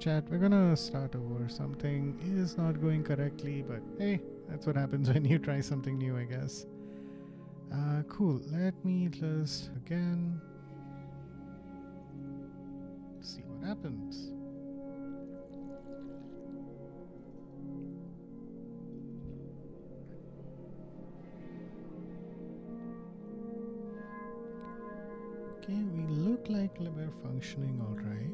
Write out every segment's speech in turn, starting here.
chat, we're gonna start over. Something is not going correctly, but hey, that's what happens when you try something new, I guess. Cool. Let me just again see what happens. Okay, we look like we're functioning all right.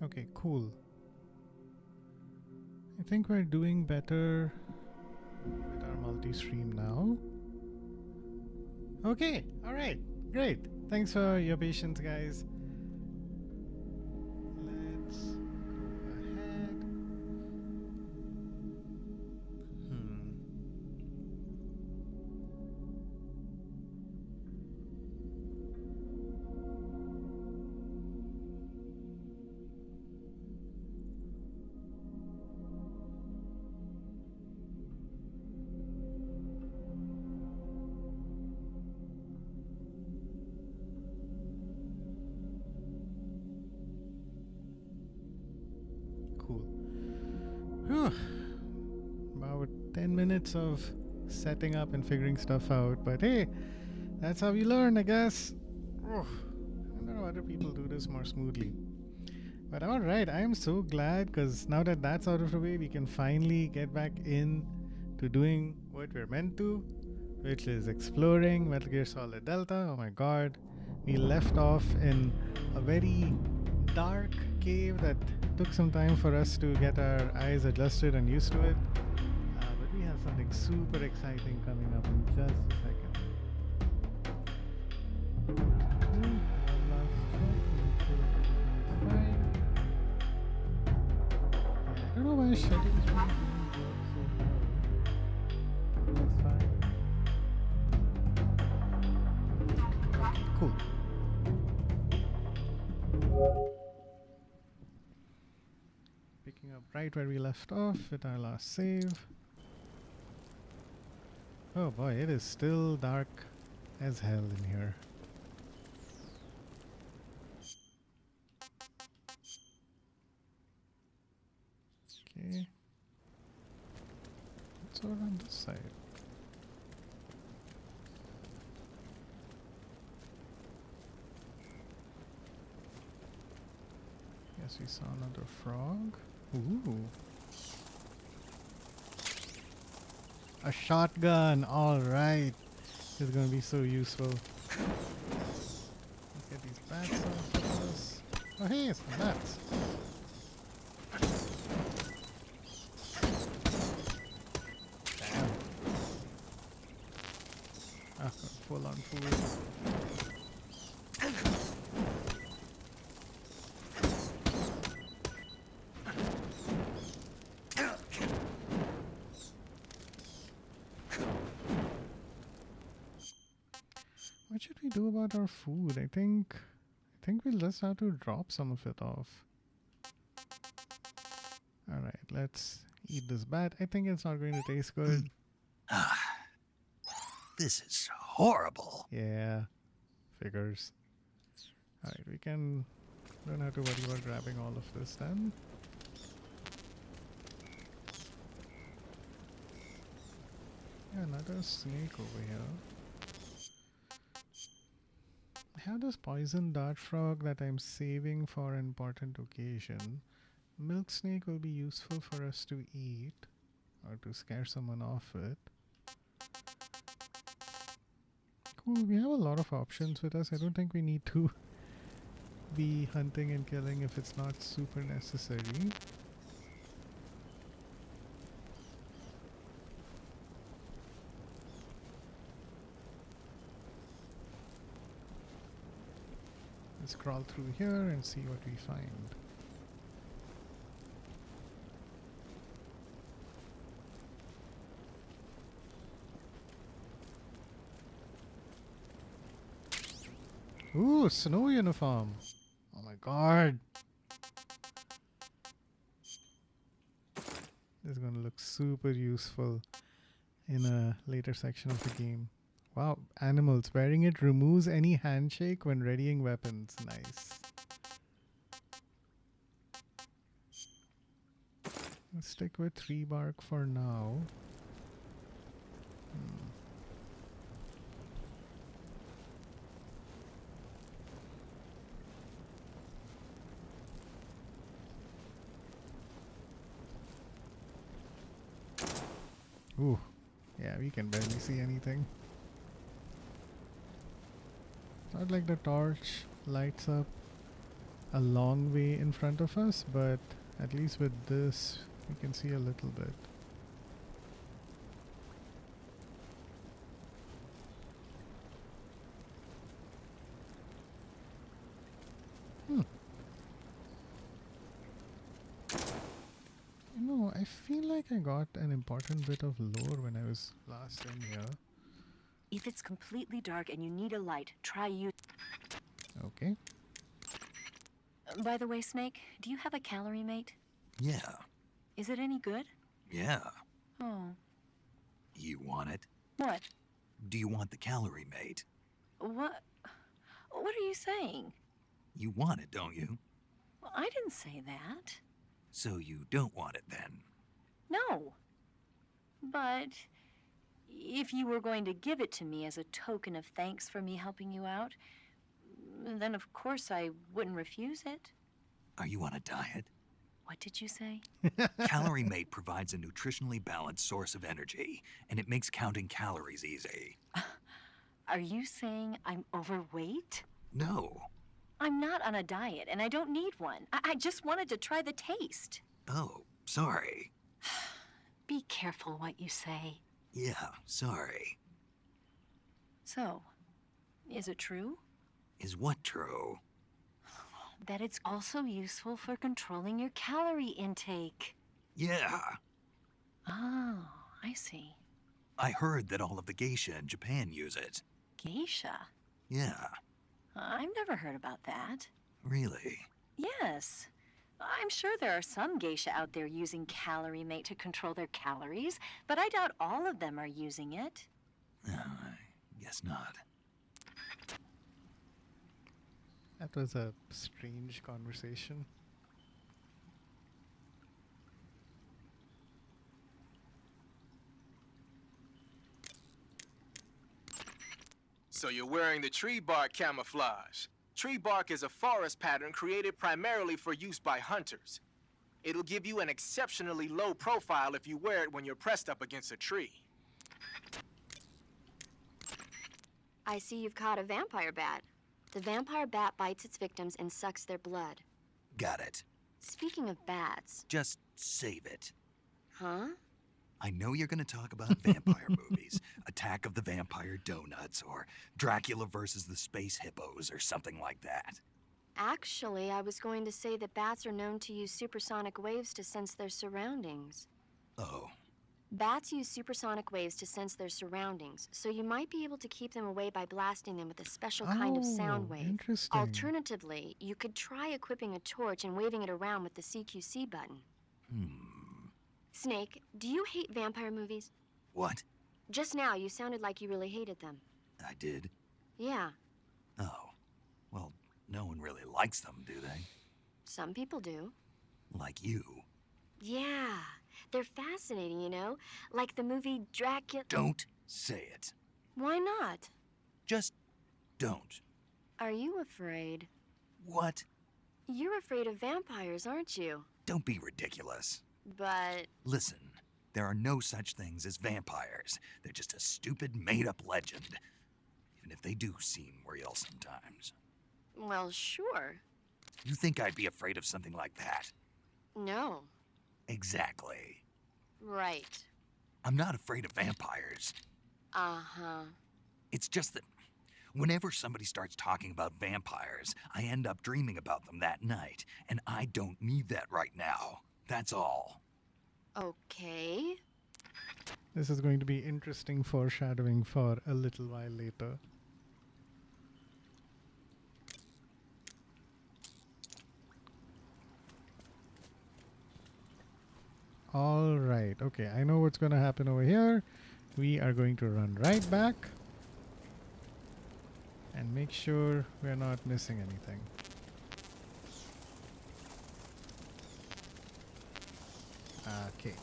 Okay, cool. I think we're doing better with our multi-stream now. Okay, all right, great. Thanks for your patience, guys. Let's go ahead. Cool. Whew. About 10 minutes of setting up and figuring stuff out, but hey, that's how we learn, I guess. I don't know other people do this more smoothly. But all right, I am so glad because now that that's out of the way, we can finally get back in to doing what we're meant to, which is exploring Metal Gear Solid Delta. Oh my god. We left off in a very dark cave that took some time for us to get our eyes adjusted and used to it. But we have something super exciting coming up in just a second. One last check, make sure everything is fine. Yeah, I don't know why settings really didn't work so well. That's fine. Okay, cool. Picking up right where we left off with our last save. Oh boy, it is still dark as hell in here. Okay. What's over on this side? Yes, we saw another frog. Ooh. A shotgun! Alright. This is gonna be so useful. Let's get these bats off of us. Oh hey, some bats. Damn. Ah, got full on food. What should we do about our food? I think we'll just have to drop some of it off. Alright, let's eat this bat. I think it's not going to taste good. This is horrible. Yeah, figures. Alright, we don't have to worry about grabbing all of this then. Yeah, another snake over here. I have this poison dart frog that I'm saving for an important occasion. Milk snake will be useful for us to eat or to scare someone off with. Cool, we have a lot of options with us. I don't think we need to be hunting and killing if it's not super necessary. Let's crawl through here and see what we find. Ooh, snow uniform. Oh my god. This is going to look super useful in a later section of the game. Wow, animals. Wearing it removes any handshake when readying weapons. Nice. Let's stick with 3 bark for now. Ooh, yeah, we can barely see anything. Not like the torch lights up a long way in front of us, but at least with this, we can see a little bit. No, I feel like I got an important bit of lore when I was last in here. If it's completely dark and you need a light, try you. Okay. By the way, Snake, do you have a calorie mate? Yeah. Is it any good? Yeah. Oh. You want it? What? Do you want the calorie mate? What? What are you saying? You want it, don't you? Well, I didn't say that. So you don't want it then? No. But if you were going to give it to me as a token of thanks for me helping you out, then of course I wouldn't refuse it. Are you on a diet? What did you say? Calorie Mate provides a nutritionally balanced source of energy, and it makes counting calories easy. Are you saying I'm overweight? No. I'm not on a diet, and I don't need one. I just wanted to try the taste. Oh, sorry. Be careful what you say. Yeah, sorry. So, is it true? Is what true? That it's also useful for controlling your calorie intake. Yeah. Oh, I see. I heard that all of the geisha in Japan use it. Geisha? Yeah. I've never heard about that. Really? Yes. I'm sure there are some geisha out there using Calorie Mate to control their calories, but I doubt all of them are using it. I guess not. That was a strange conversation. So you're wearing the tree bark camouflage. Tree bark is a forest pattern created primarily for use by hunters. It'll give you an exceptionally low profile if you wear it when you're pressed up against a tree. I see you've caught a vampire bat. The vampire bat bites its victims and sucks their blood. Got it. Speaking of bats... Just save it. Huh? I know you're going to talk about vampire movies. Attack of the Vampire Donuts, or Dracula versus the Space Hippos, or something like that. Actually, I was going to say that bats are known to use supersonic waves to sense their surroundings. Oh. Bats use supersonic waves to sense their surroundings, so you might be able to keep them away by blasting them with a special kind of sound wave. Interesting. Alternatively, you could try equipping a torch and waving it around with the CQC button. Snake, do you hate vampire movies? What? Just now, you sounded like you really hated them. I did? Yeah, Oh. Well, no one really likes them, do they? some people do. Like you. Yeah, they're fascinating, you know? Like the movie Dracula... Don't say it. Why not? Just don't. Are you afraid? What? You're afraid of vampires, aren't you? Don't be ridiculous. But... Listen, there are no such things as vampires. They're just a stupid, made-up legend. Even if they do seem real sometimes. well, sure. You think I'd be afraid of something like that? No. Exactly. Whenever somebody starts talking about vampires, I end up dreaming about them that night, and I don't need that right now. That's all. Okay. This is going to be interesting foreshadowing for a little while later. All right. Okay, I know what's going to happen over here. We are going to run right back and make sure we're not missing anything. Okay.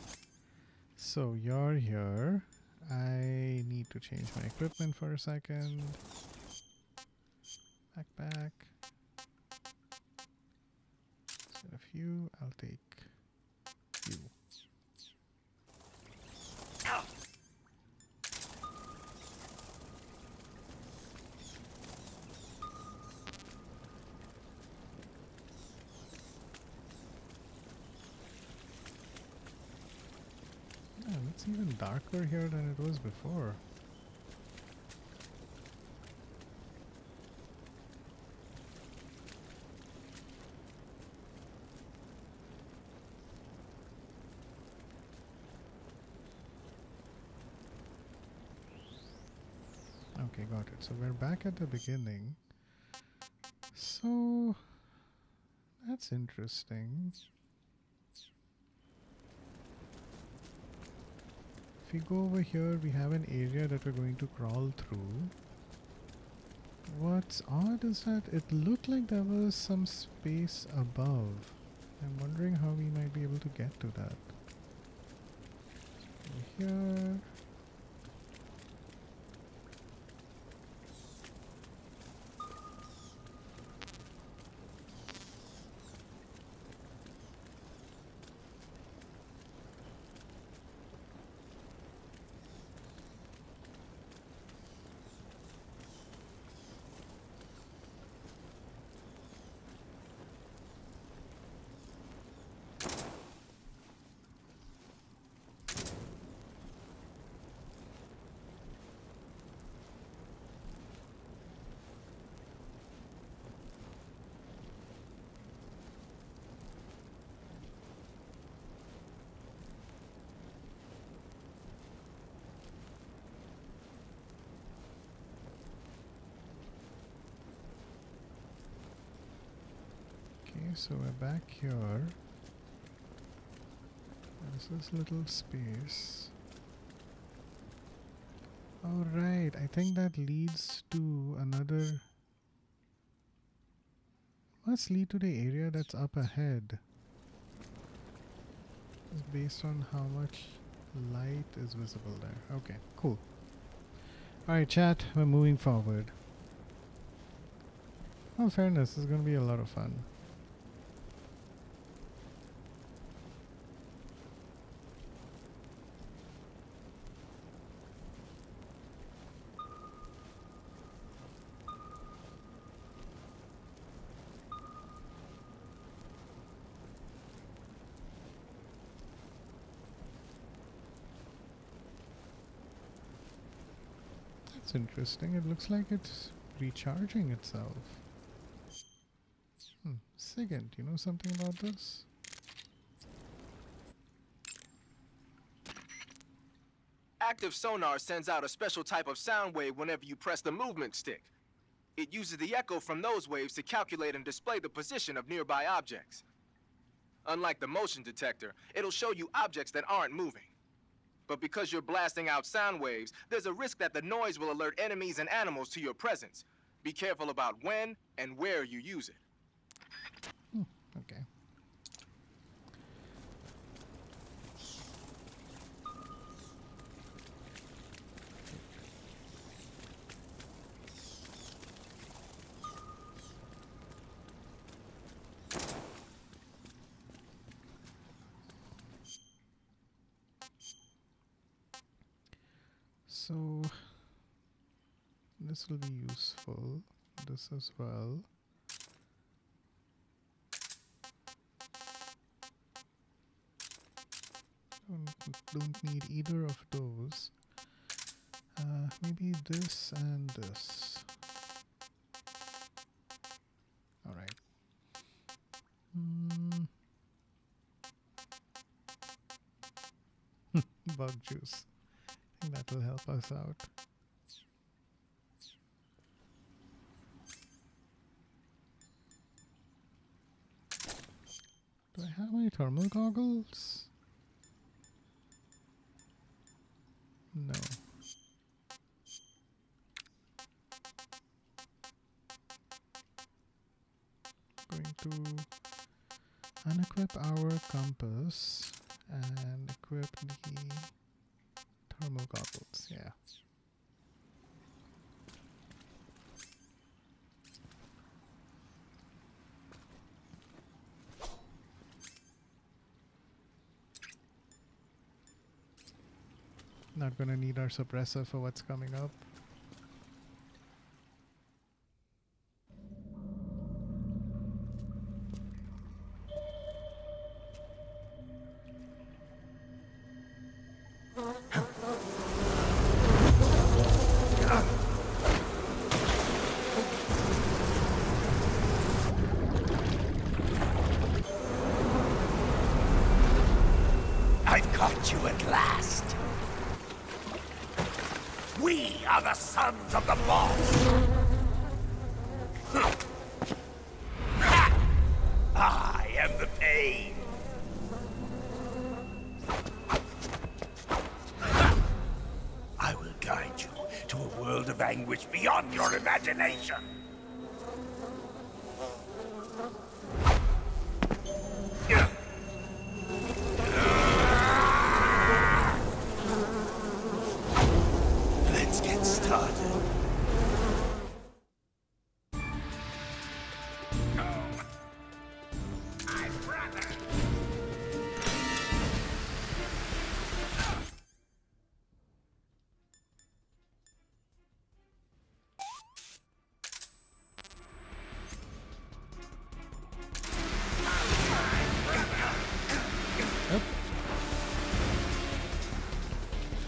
So you're here. I need to change my equipment for a second. Backpack. Instead of you, I'll take you. Yeah, it's even darker here than it was before. Okay, got it. So we're back at the beginning. So that's interesting. If we go over here, we have an area that we're going to crawl through. What's odd is that it looked like there was some space above. I'm wondering how we might be able to get to that. Over here. Okay, so we're back here. There's this little space. Oh right, I think that leads to another... Must lead to the area that's up ahead. It's based on how much light is visible there. Okay, cool. Alright chat, we're moving forward. Oh, fairness, this is going to be a lot of fun. That's interesting. It looks like it's recharging itself. Sigint, you know something about this? Active sonar sends out a special type of sound wave whenever you press the movement stick. It uses the echo from those waves to calculate and display the position of nearby objects. Unlike the motion detector, it'll show you objects that aren't moving. But because you're blasting out sound waves, there's a risk that the noise will alert enemies and animals to your presence. Be careful about when and where you use it. Okay. So this will be useful. This as well. Don't need either of those. Maybe this and this. bug juice. I think that will help us out. Do I have my thermal goggles? No. Going to unequip our compass and equip the thermal goggles. Yeah. Not gonna need our suppressor for what's coming up. I've caught you at last. We are the sons of the boss. I am the pain. I will guide you to a world of anguish beyond your imagination. Let's get started. My brother. Yep.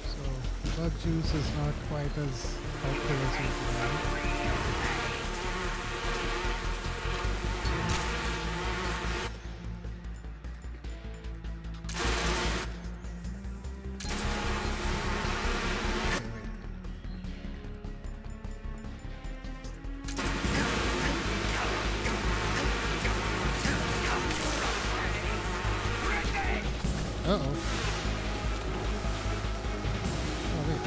So bug juice is not quite as helpful as we thought. Uh-oh. Oh, wait.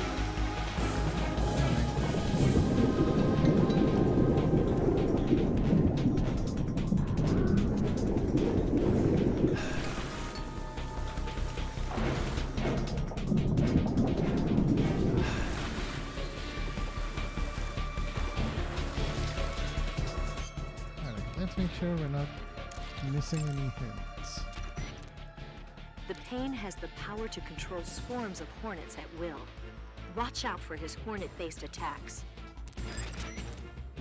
Alright, let's make sure we're not missing any hints. The Pain has the power to control swarms of hornets at will. Watch out for his hornet-based attacks.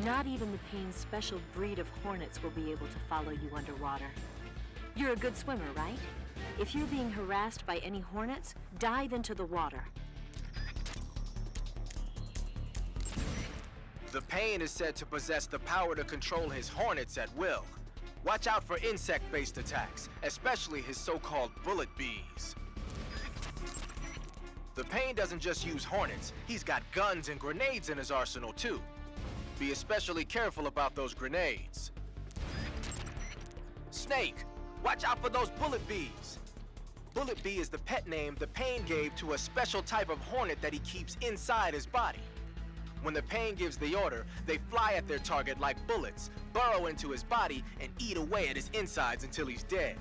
Not even the Pain's special breed of hornets will be able to follow you underwater. You're a good swimmer, right? If you're being harassed by any hornets, dive into the water. The Pain is said to possess the power to control his hornets at will. Watch out for insect-based attacks, especially his so-called bullet bees. The Pain doesn't just use hornets, he's got guns and grenades in his arsenal too. Be especially careful about those grenades. Snake, watch out for those bullet bees. Bullet bee is the pet name the Pain gave to a special type of hornet that he keeps inside his body. When the Pain gives the order, they fly at their target like bullets, burrow into his body, and eat away at his insides until he's dead.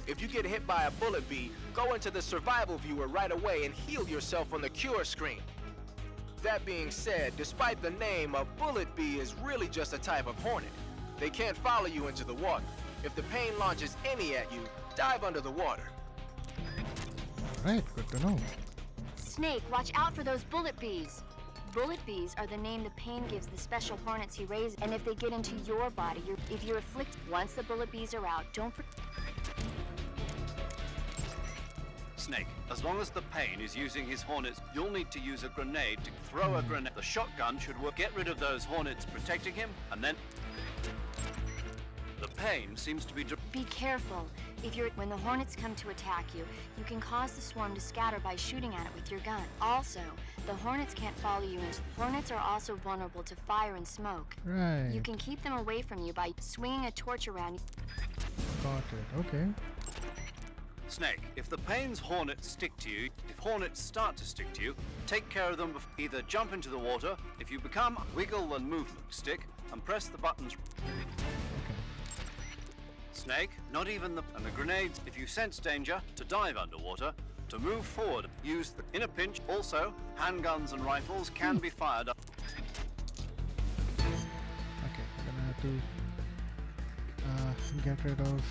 If you get hit by a bullet bee, go into the survival viewer right away and heal yourself on the cure screen. That being said, despite the name, a bullet bee is really just a type of hornet. They can't follow you into the water. If the Pain launches any at you, dive under the water. Alright, good to know. Snake, watch out for those bullet bees. Bullet bees are the name the Pain gives the special hornets he raises, and if they get into your body, if you're afflicted, once the bullet bees are out, don't Snake, as long as the Pain is using his hornets, you'll need to use a grenade to throw a grenade. The shotgun should work. Get rid of those hornets protecting him, and then... The Pain seems to be... Be careful. When the hornets come to attack you, you can cause the swarm to scatter by shooting at it with your gun. Also, the hornets can't follow you in. Hornets are also vulnerable to fire and smoke. Right. You can keep them away from you by swinging a torch around. Got it. Okay. Snake, if the pain's hornets stick to you, if hornets start to stick to you, take care of them. Either jump into the water. If you become, wiggle the movement stick and press the buttons. Snake, not even and the grenades, if you sense danger, to dive underwater, to move forward, use the in a pinch. Also, handguns and rifles can be fired up. Okay, we're gonna have to get rid of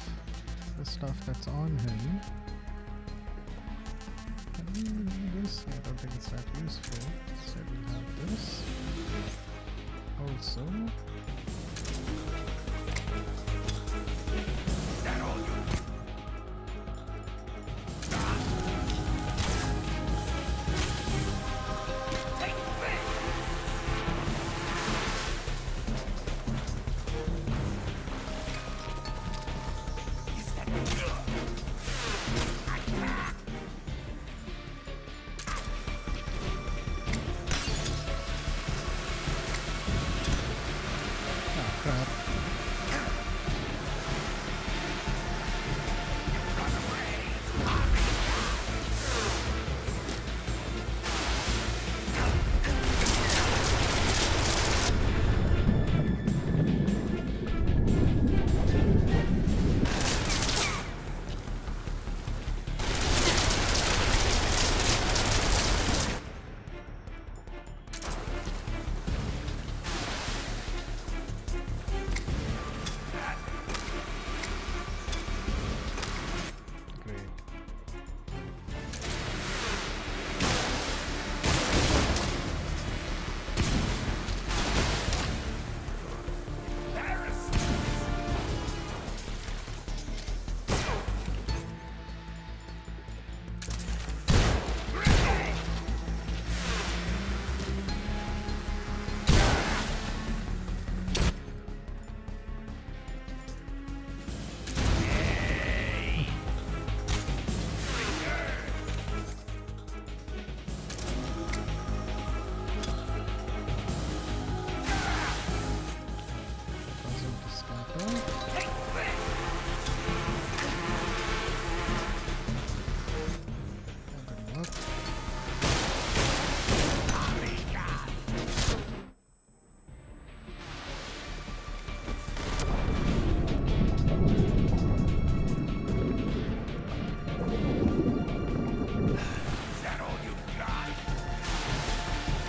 the stuff that's on him. Can we do this? I don't think it's that useful. So we'll have this. Also.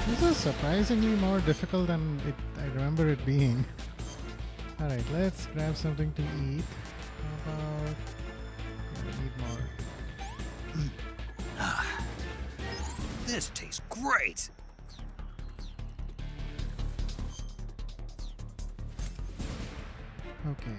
This is surprisingly more difficult than I remember it being. Alright, let's grab something to eat. How about... I need more. This tastes great! Okay.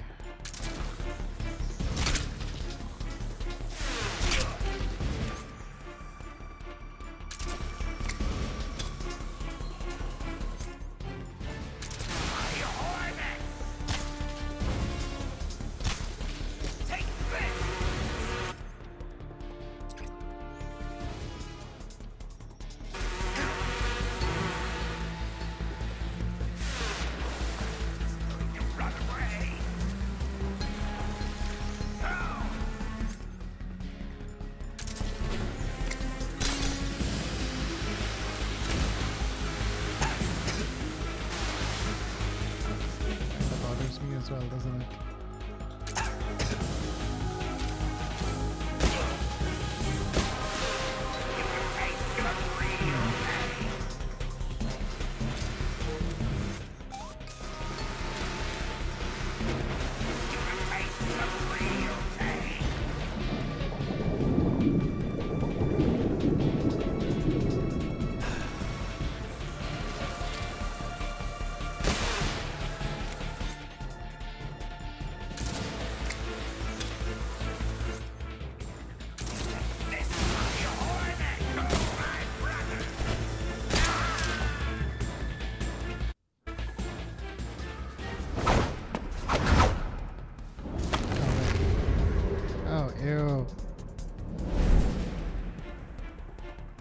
Ew.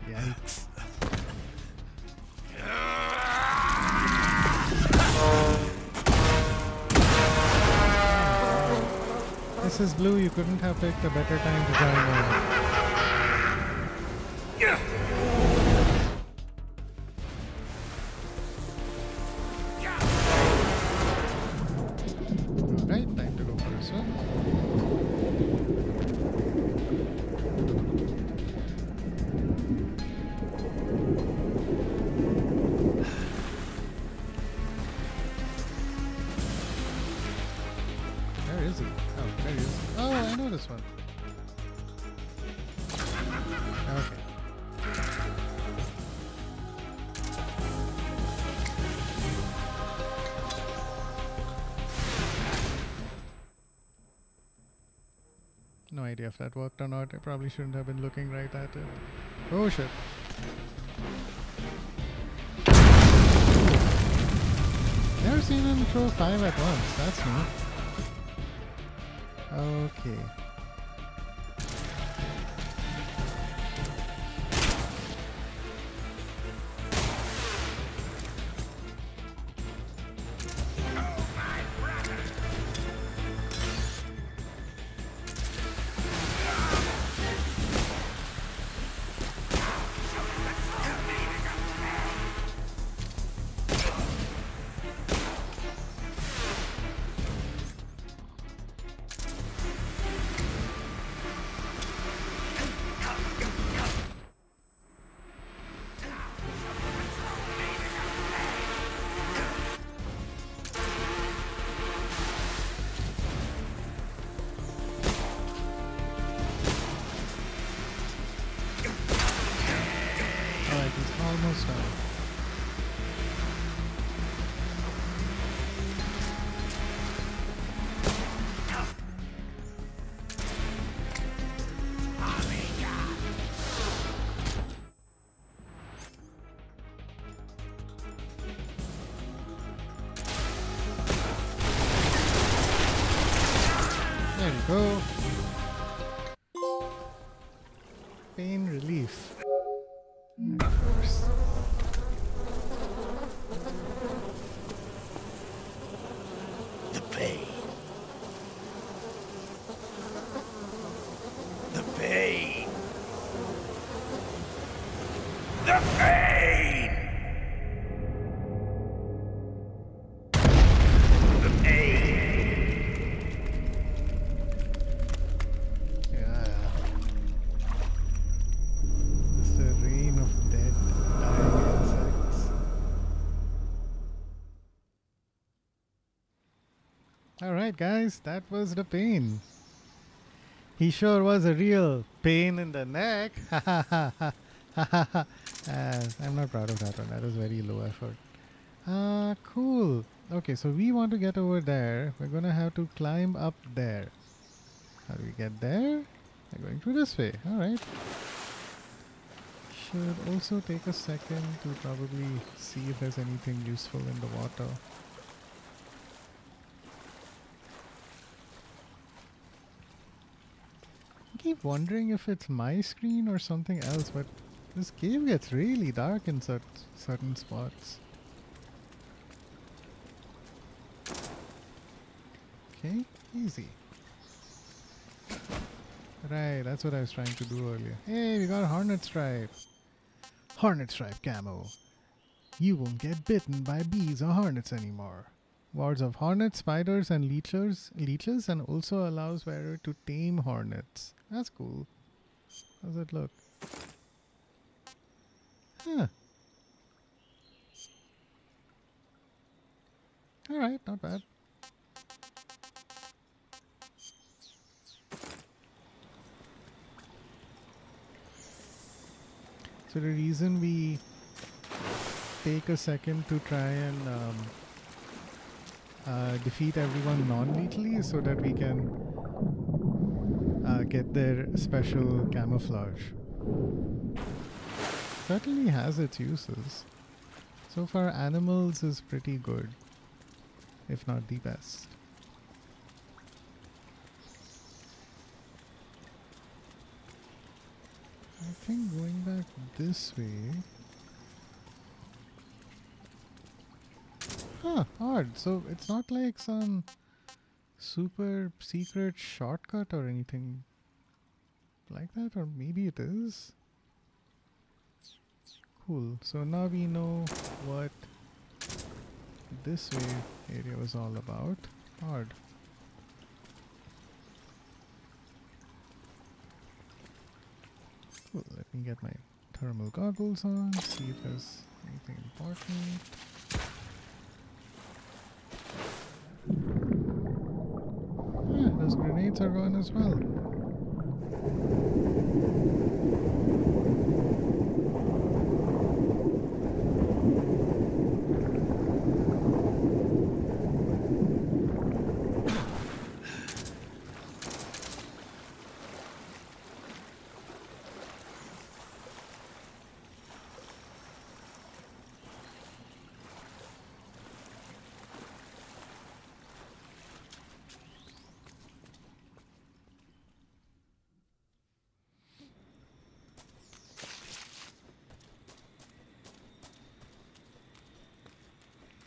Yikes. This is Blue. You couldn't have picked a better time to join in. Alright, time to go for a swim. Where is he? Oh, there he is. Oh, I know this one. Okay. No idea if that worked or not. I probably shouldn't have been looking right at it. Oh shit. Never seen him throw 5 at once. That's new. Okay. Alright, he's almost done. There we go. Pain relief. Of course. The pain. The pain. The pain. The pain. Yeah. Just a rain of dead, dying insects. Alright, guys, that was the pain. He sure was a real pain in the neck. Ha ha ha ha ha ha. I'm not proud of that one. That was very low effort. Cool. Okay, so we want to get over there. We're gonna have to climb up there. How do we get there? We're going through this way. Alright. Should also take a second to probably see if there's anything useful in the water. I keep wondering if it's my screen or something else, but this cave gets really dark in certain spots. Okay, easy. Right, that's what I was trying to do earlier. Hey, we got a Hornet Stripe. Hornet Stripe camo. You won't get bitten by bees or hornets anymore. Wards of hornets, spiders, and leeches, and also allows wearer to tame hornets. That's cool. How does it look? Huh. Alright, not bad. So the reason we take a second to try and defeat everyone non-lethally is so that we can get their special camouflage. Certainly has its uses. So far animals is pretty good, if not the best. I think going back this way. Huh, odd. So it's not like some super secret shortcut or anything like that, or maybe it is. Cool. So now we know what this way area was all about. Odd. Cool. Let me get my thermal goggles on, see if there's anything important. Yeah, those grenades are gone as well.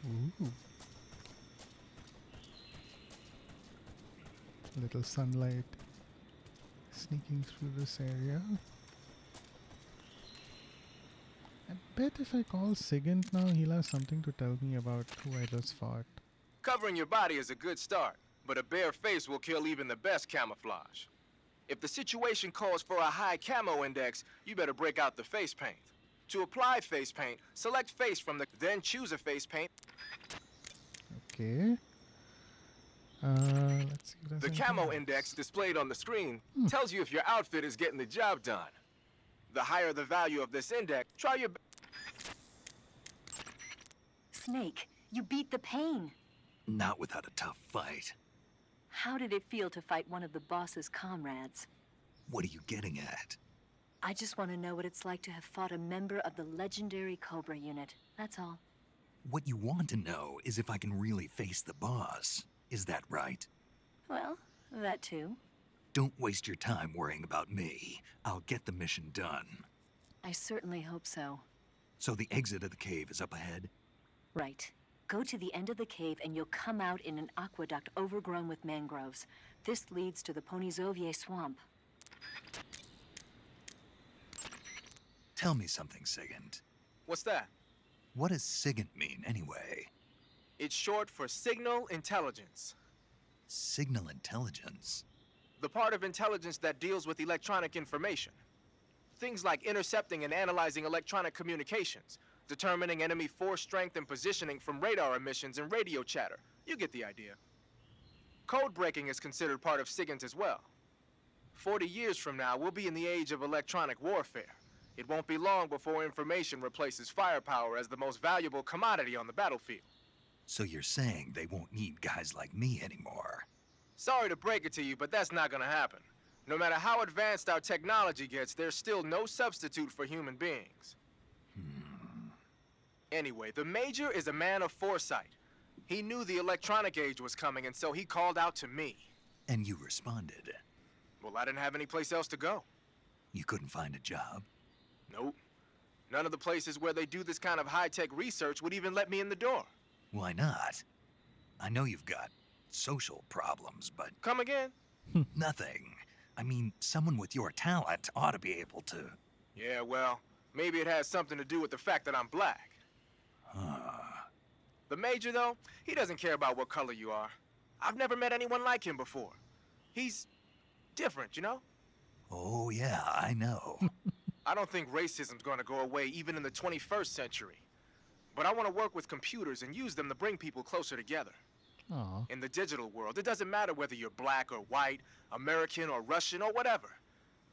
Ooh. Little sunlight sneaking through this area. I bet if I call Sigint now, he'll have something to tell me about who I just fought. Covering your body is a good start, but a bare face will kill even the best camouflage. If the situation calls for a high camo index, you better break out the face paint. To apply face paint, select face from the... then choose a face paint. Okay. Let's see. If there's The anything camo else. index displayed on the screen tells you if your outfit is getting the job done. The higher the value of this index, try your... Snake, you beat the pain. Not without a tough fight. How did it feel to fight one of the boss's comrades? What are you getting at? I just want to know what it's like to have fought a member of the legendary Cobra unit. That's all. What you want to know is if I can really face the boss. Is that right? Well, that too. Don't waste your time worrying about me. I'll get the mission done. I certainly hope so. So the exit of the cave is up ahead? Right. Go to the end of the cave and you'll come out in an aqueduct overgrown with mangroves. This leads to the Ponyzovier swamp. Tell me something, Sigint. What's that? What does Sigint mean, anyway? It's short for Signal Intelligence. Signal intelligence? The part of intelligence that deals with electronic information. Things like intercepting and analyzing electronic communications, determining enemy force strength and positioning from radar emissions and radio chatter. You get the idea. Code breaking is considered part of SIGINT as well. 40 years from now, we'll be in the age of electronic warfare. It won't be long before information replaces firepower as the most valuable commodity on the battlefield. So you're saying they won't need guys like me anymore? Sorry to break it to you, but that's not gonna happen. No matter how advanced our technology gets, there's still no substitute for human beings. Anyway, the Major is a man of foresight. He knew the electronic age was coming, and so he called out to me. And you responded. Well, I didn't have any place else to go. You couldn't find a job? Nope. None of the places where they do this kind of high-tech research would even let me in the door. Why not? I know you've got social problems, but Come again? nothing. I mean, someone with your talent ought to be able to... Yeah, well, maybe it has something to do with the fact that I'm black. The Major, though, he doesn't care about what color you are. I've never met anyone like him before. He's different, you know? Oh, yeah, I know. I don't think racism's gonna go away even in the 21st century. But I want to work with computers and use them to bring people closer together. Aw. In the digital world, it doesn't matter whether you're black or white, American or Russian or whatever.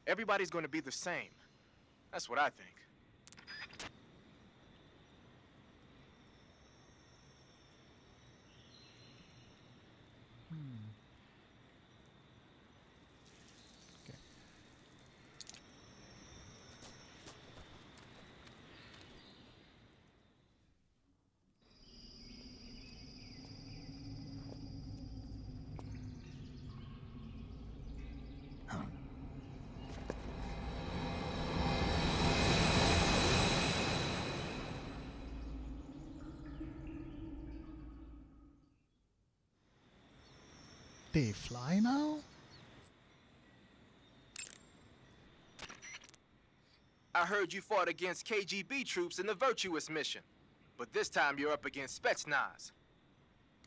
Everybody's going to be the same. That's what I think. Okay. They fly now? I heard you fought against KGB troops in the Virtuous mission. But this time you're up against Spetsnaz.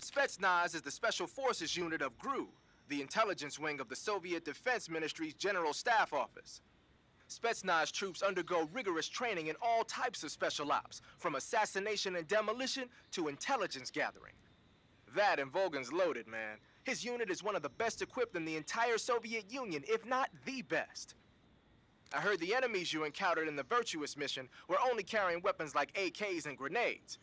Spetsnaz is the Special Forces unit of GRU, the intelligence wing of the Soviet Defense Ministry's General Staff Office. Spetsnaz troops undergo rigorous training in all types of special ops, from assassination and demolition to intelligence gathering. That and Volgan's loaded, man. His unit is one of the best equipped in the entire Soviet Union, if not the best. I heard the enemies you encountered in the Virtuous mission were only carrying weapons like AKs and grenades.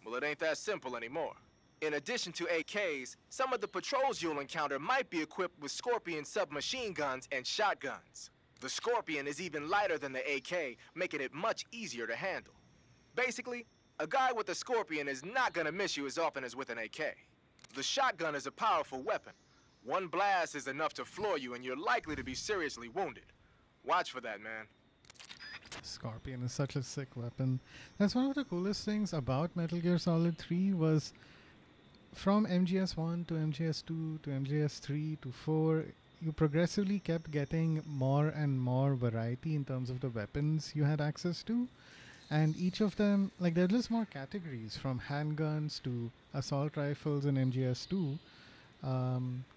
Well, it ain't that simple anymore. In addition to AKs, some of the patrols you'll encounter might be equipped with Scorpion submachine guns and shotguns. The Scorpion is even lighter than the AK, making it much easier to handle. Basically, a guy with a Scorpion is not gonna miss you as often as with an AK. The shotgun is a powerful weapon. One blast is enough to floor you and you're likely to be seriously wounded. Watch for that, man. Scorpion is such a sick weapon. That's one of the coolest things about Metal Gear Solid 3 was from MGS1 to MGS2 to MGS3 to 4, you progressively kept getting more and more variety in terms of the weapons you had access to. And each of them, like, there are just more categories, from handguns to assault rifles in MGS2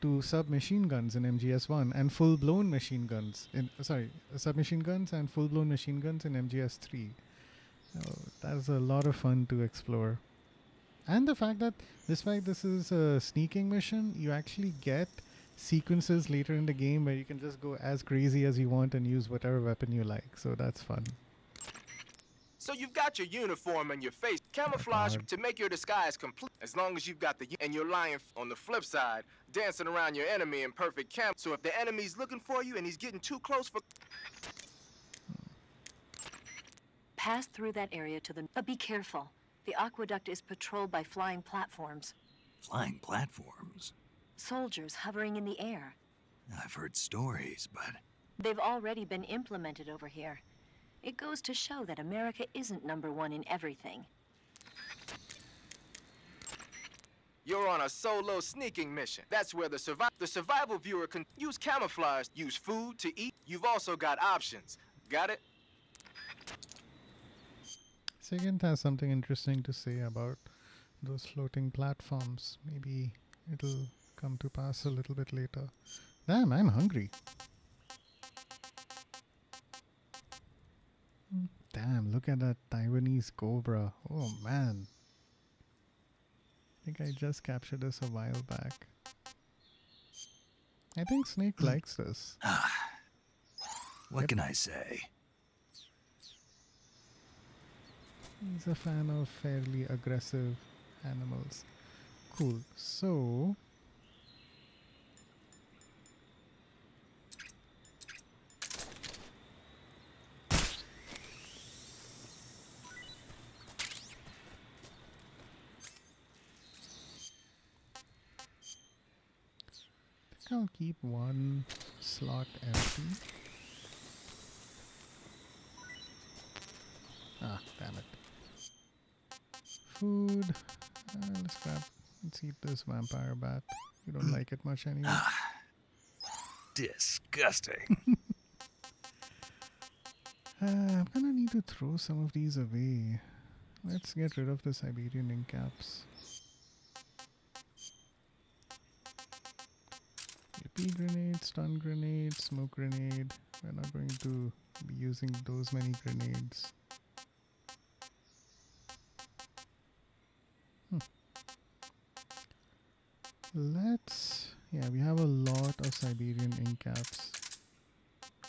to submachine guns in MGS1 and full-blown machine guns in submachine guns and full-blown machine guns in MGS3. That's a lot of fun to explore. And the fact that despite this is a sneaking mission, you actually get sequences later in the game where you can just go as crazy as you want and use whatever weapon you like. So that's fun. So you've got your uniform and your face camouflage to make your disguise complete. As long as you've got and you're lying on the flip side, dancing around your enemy in perfect cam. So if the enemy's looking for you and he's getting too close for... Pass through that area to the... But be careful. The aqueduct is patrolled by flying platforms. Flying platforms? Soldiers hovering in the air. I've heard stories, but... They've already been implemented over here. It goes to show that America isn't #1 in everything. You're on a solo sneaking mission. That's where the survival viewer can use camouflage, use food to eat. You've also got options. Got it? Sigint has something interesting to say about those floating platforms. Maybe it'll come to pass a little bit later. Damn, I'm hungry. Damn, look at that Taiwanese cobra. Oh man. I think I just captured this a while back. I think Snake likes this. What can I say? He's a fan of fairly aggressive animals. Cool. So... I'll keep one slot empty. Ah, damn it. Food. Let's eat this vampire bat. You don't like it much anyway. Disgusting. I'm gonna need to throw some of these away. Let's get rid of the Siberian ink caps. AP grenade, stun grenade, smoke grenade. We're not going to be using those many grenades. Yeah, we have a lot of Siberian ink caps.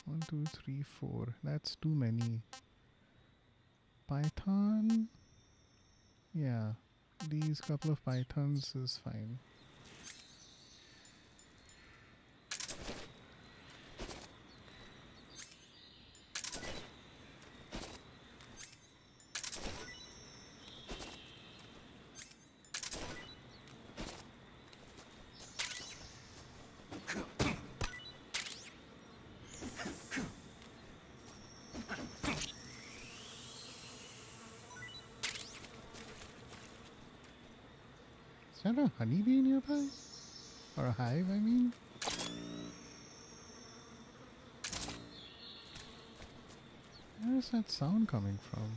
1, 2, 3, 4. That's too many. Python? Yeah, these couple of pythons is fine. Is there a honeybee nearby? Or a hive, I mean. Where is that sound coming from?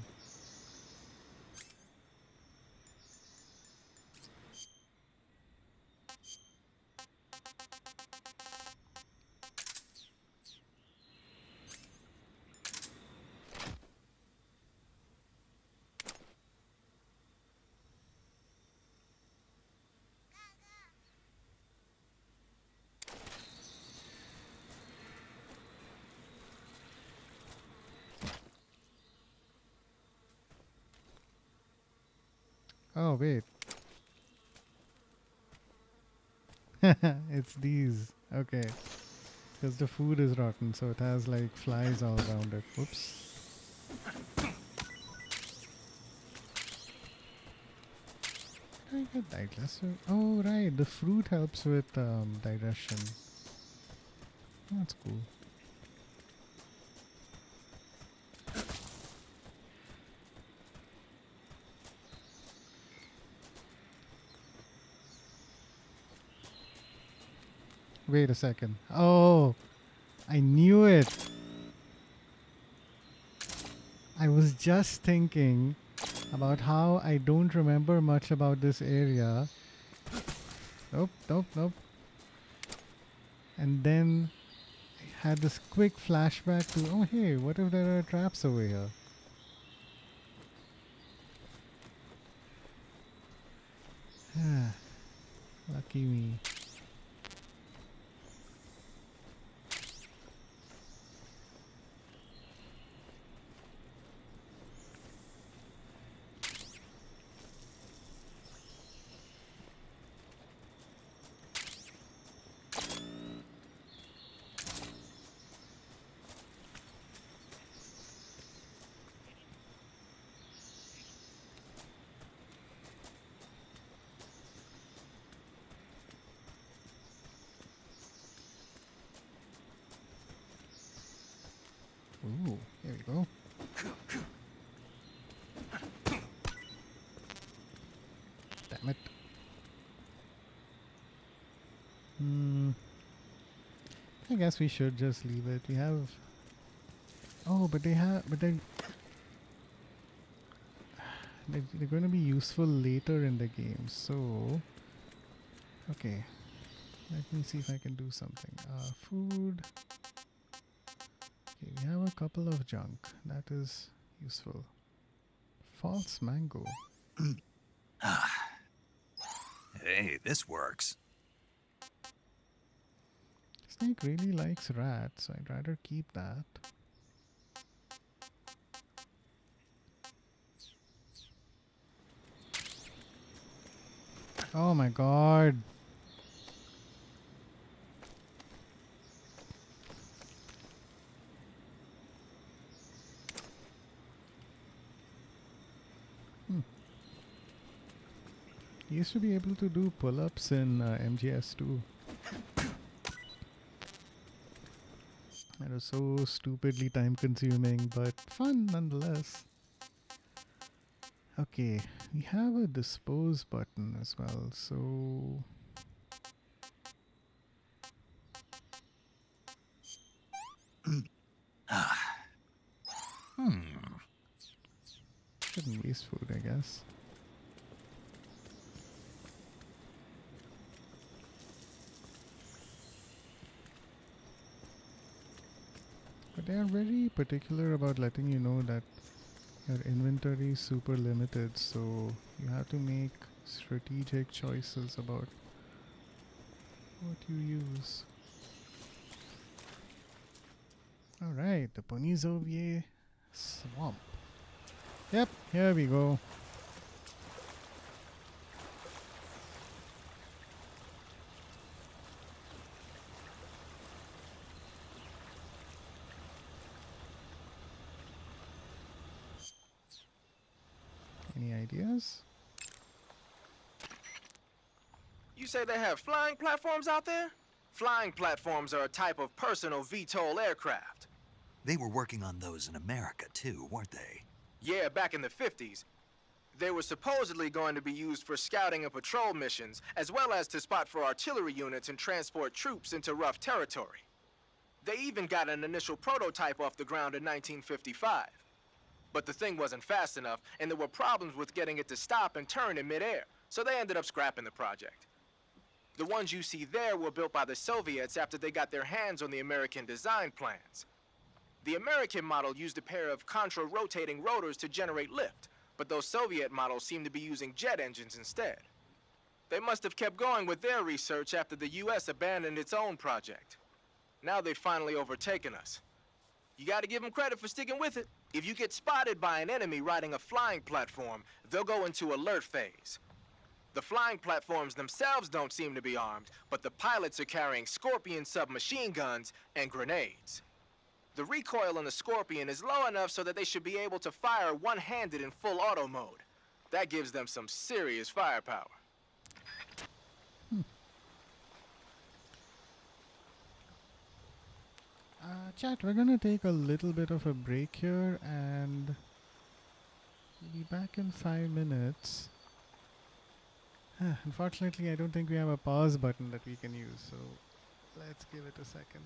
Oh, wait. It's these. Okay. Because the food is rotten, so it has like flies all around it. Whoops. I get digestive. Oh, right. The fruit helps with digestion. That's cool. Wait a second. Oh, I knew it. I was just thinking about how I don't remember much about this area. Nope, nope, nope. And then I had this quick flashback to, oh hey, what if there are traps over here? Lucky me. Ooh, here we go. Damn it. I guess we should just leave it. We have... Oh, but they're going to be useful later in the game, so... Okay. Let me see if I can do something. Food... Okay, we have a couple of junk. That is useful. False mango. Hey, this works. Snake really likes rats, so I'd rather keep that. Oh my god. You used to be able to do pull-ups in MGS2. That was so stupidly time-consuming, but fun nonetheless. Okay, we have a dispose button as well, so... Shouldn't waste food, I guess. But they are very particular about letting you know that your inventory is super limited, so you have to make strategic choices about what you use. Alright, the Ponizovye Swamp. Yep, here we go. Any ideas? You say they have flying platforms out there? Flying platforms are a type of personal VTOL aircraft. They were working on those in America too, weren't they? Yeah, back in the 50s. They were supposedly going to be used for scouting and patrol missions, as well as to spot for artillery units and transport troops into rough territory. They even got an initial prototype off the ground in 1955. But the thing wasn't fast enough, and there were problems with getting it to stop and turn in midair, so they ended up scrapping the project. The ones you see there were built by the Soviets after they got their hands on the American design plans. The American model used a pair of contra-rotating rotors to generate lift, but those Soviet models seem to be using jet engines instead. They must have kept going with their research after the US abandoned its own project. Now they've finally overtaken us. You gotta give them credit for sticking with it. If you get spotted by an enemy riding a flying platform, they'll go into alert phase. The flying platforms themselves don't seem to be armed, but the pilots are carrying Scorpion submachine guns and grenades. The recoil on the Scorpion is low enough so that they should be able to fire one-handed in full auto mode. That gives them some serious firepower. Chat, we're gonna take a little bit of a break here and be back in 5 minutes. Unfortunately, I don't think we have a pause button that we can use, so let's give it a second.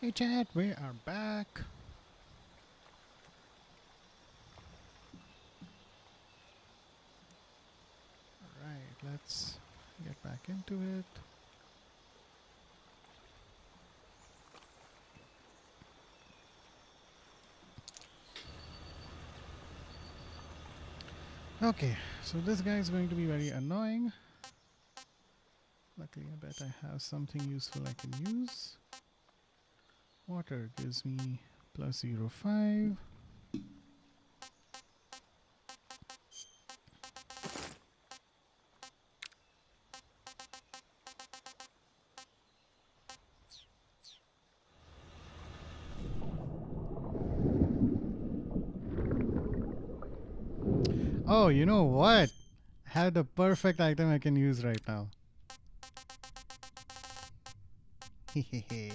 Hey chat, we are back. Alright, let's get back into it. Okay, so this guy is going to be very annoying. Luckily, I bet I have something useful I can use. Water gives me plus 0.5. Oh, you know what? I have the perfect item I can use right now. Hehehe.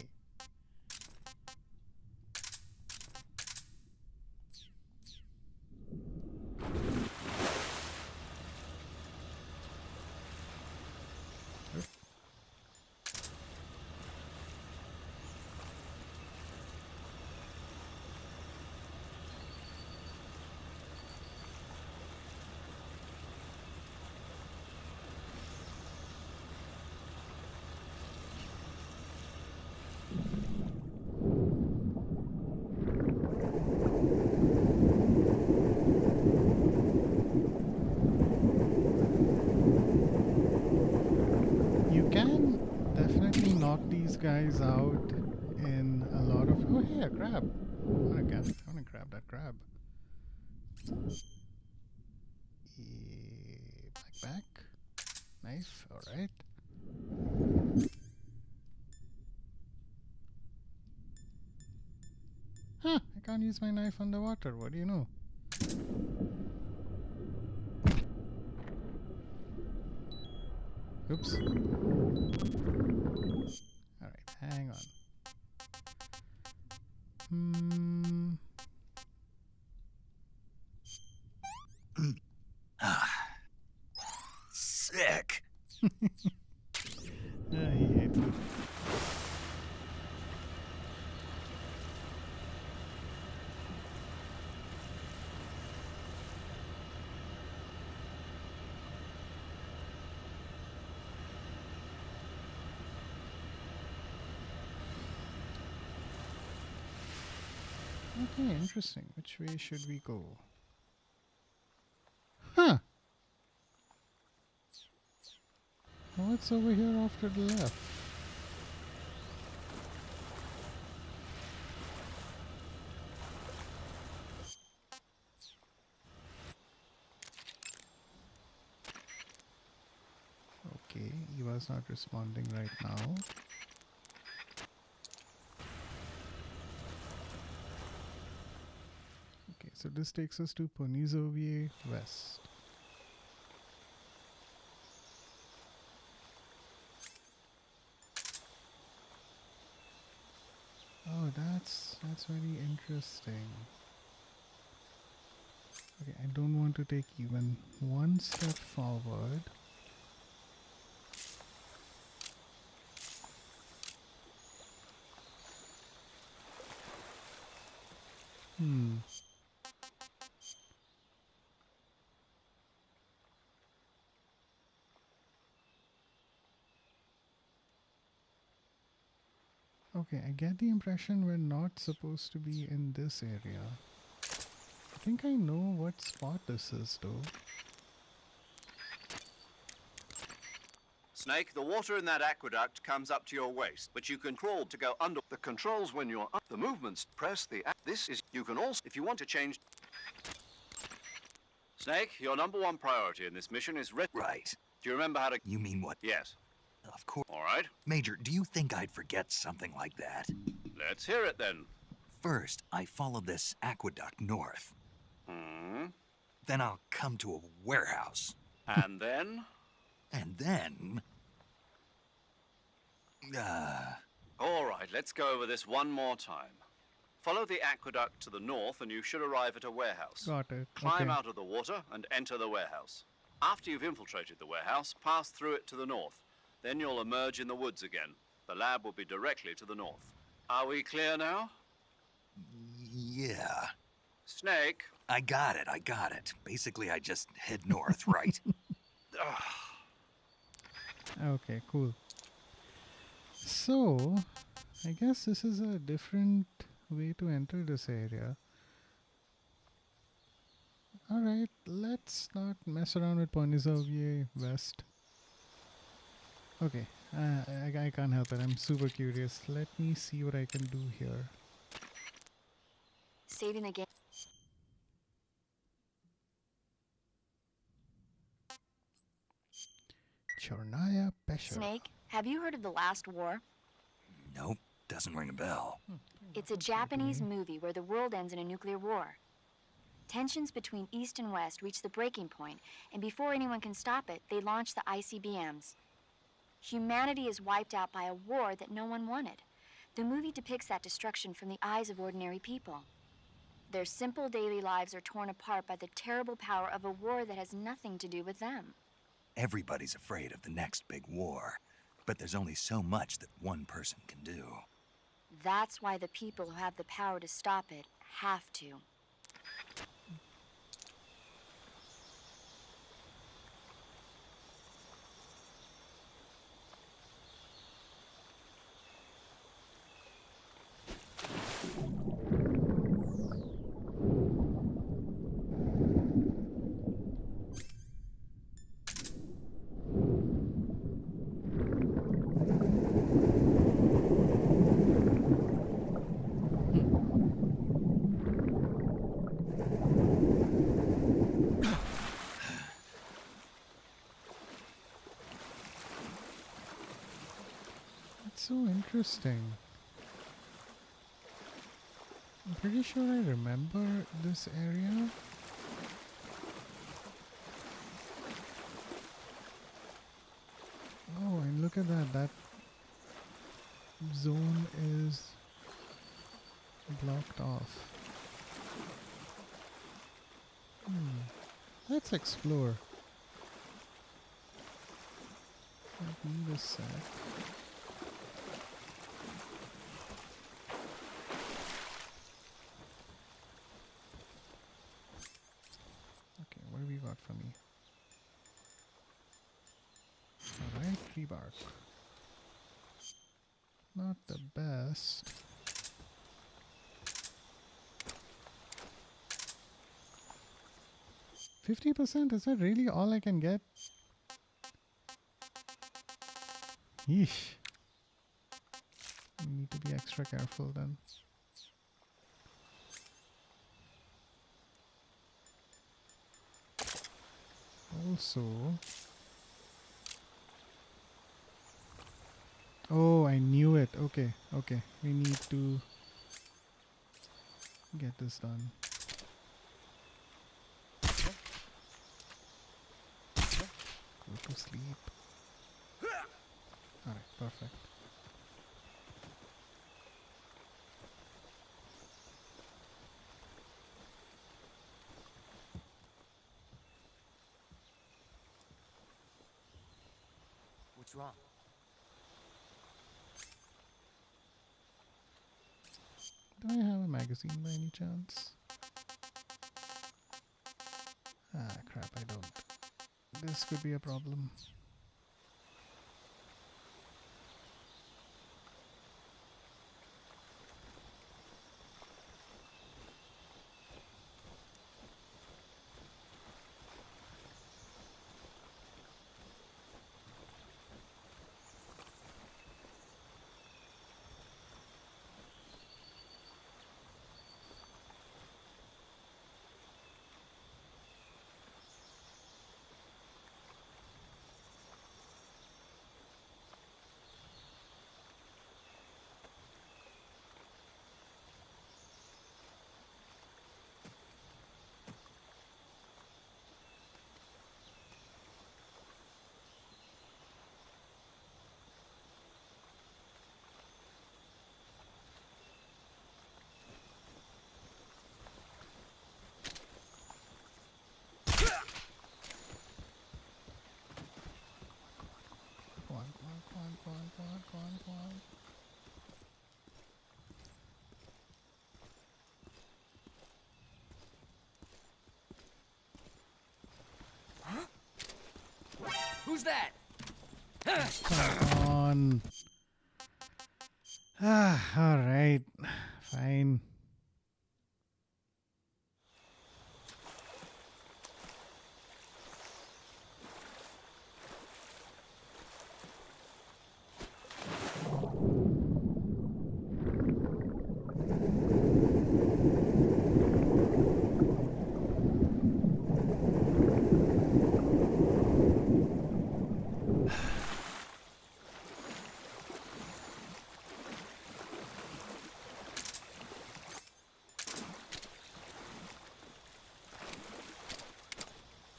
You can definitely knock these guys out in a lot of... Oh, hey, a crab. I want to grab that crab. Back. Knife, alright. Huh, I can't use my knife underwater. What do you know? Oops. Alright, hang on. Sick. Yeah, he hates it. Okay, interesting. Which way should we go? Huh! What's over here off to the left? Okay, Eva's not responding right now. Okay, so this takes us to Ponizovie West. Oh, that's very interesting. Okay, I don't want to take even one step forward. Okay, I get the impression we're not supposed to be in this area. I think I know what spot this is though. Snake, the water in that aqueduct comes up to your waist, but you can crawl to go under. The controls when you're up. The movements, press the... This is... You can also... If you want to change... Snake, your #1 priority in this mission is... Right. Do you remember how to... You mean what? Yes. Of course. All right. Major, do you think I'd forget something like that? Let's hear it then. First, I follow this aqueduct north. Hmm. Then I'll come to a warehouse. And then? And then... All right, let's go over this one more time. Follow the aqueduct to the north and you should arrive at a warehouse. Got it. Climb Okay. out of the water and enter the warehouse. After you've infiltrated the warehouse, pass through it to the north. Then you'll emerge in the woods again. The lab will be directly to the north. Are we clear now? Yeah. Snake. I got it. Basically, I just head north, right? Okay, cool. So, I guess this is a different way to enter this area. Alright, let's not mess around with Ponizovier West. Okay, I can't help it. I'm super curious. Let me see what I can do here. Saving the game. Chornaya Pesher. Snake, have you heard of The Last War? Nope, doesn't ring a bell. It's a Japanese movie where the world ends in a nuclear war. Tensions between East and West reach the breaking point, and before anyone can stop it, they launch the ICBMs. Humanity is wiped out by a war that no one wanted. The movie depicts that destruction from the eyes of ordinary people. Their simple daily lives are torn apart by the terrible power of a war that has nothing to do with them. Everybody's afraid of the next big war, but there's only so much that one person can do. That's why the people who have the power to stop it have to. That's so interesting. I'm pretty sure I remember this area. Oh, and look at that. That zone is blocked off. Let's explore. Give me a sec. Okay, what do we got for me? Alright, tree bark. Not the best. 50%? Is that really all I can get? Yeesh. We need to be extra careful then. Also... Oh, I knew it. Okay, okay. We need to get this done. Go to sleep. Alright, perfect. What's wrong? Do I have a magazine by any chance? Ah, crap, I don't. This could be a problem. Who's that? Come on. All right. Fine.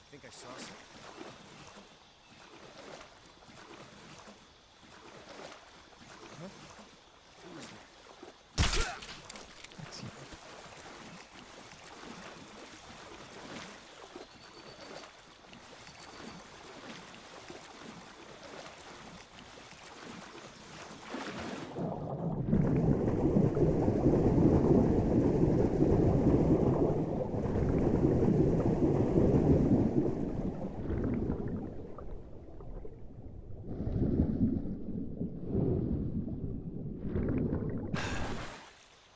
I think I saw something. Huh? Who was there? Let's see.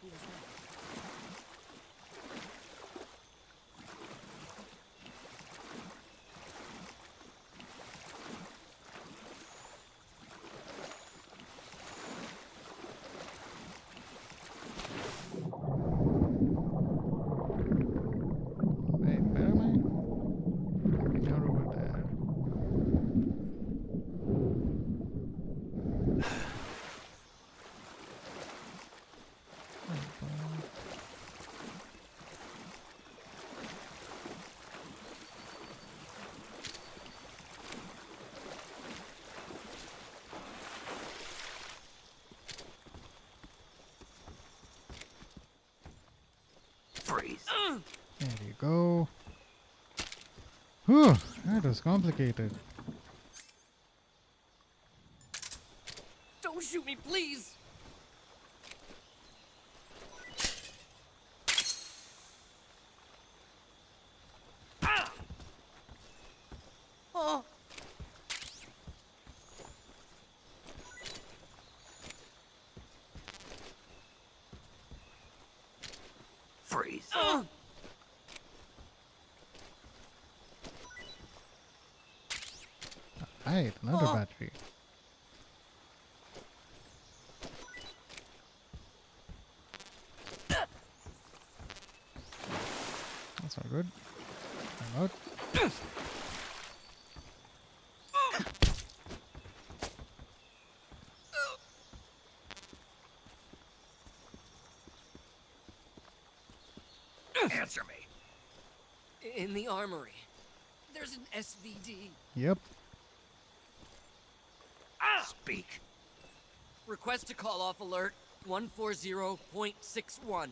Who was that? Wait, where am I? You're over there. Freeze. There you go. Whew, that was complicated. Don't shoot me, please! Ah! Oh! Freeze. Right, another Oh. battery. That's all good. I'm out. Answer me. In the armory. There's an SVD. Yep. Speak. Request to call off alert 140.61.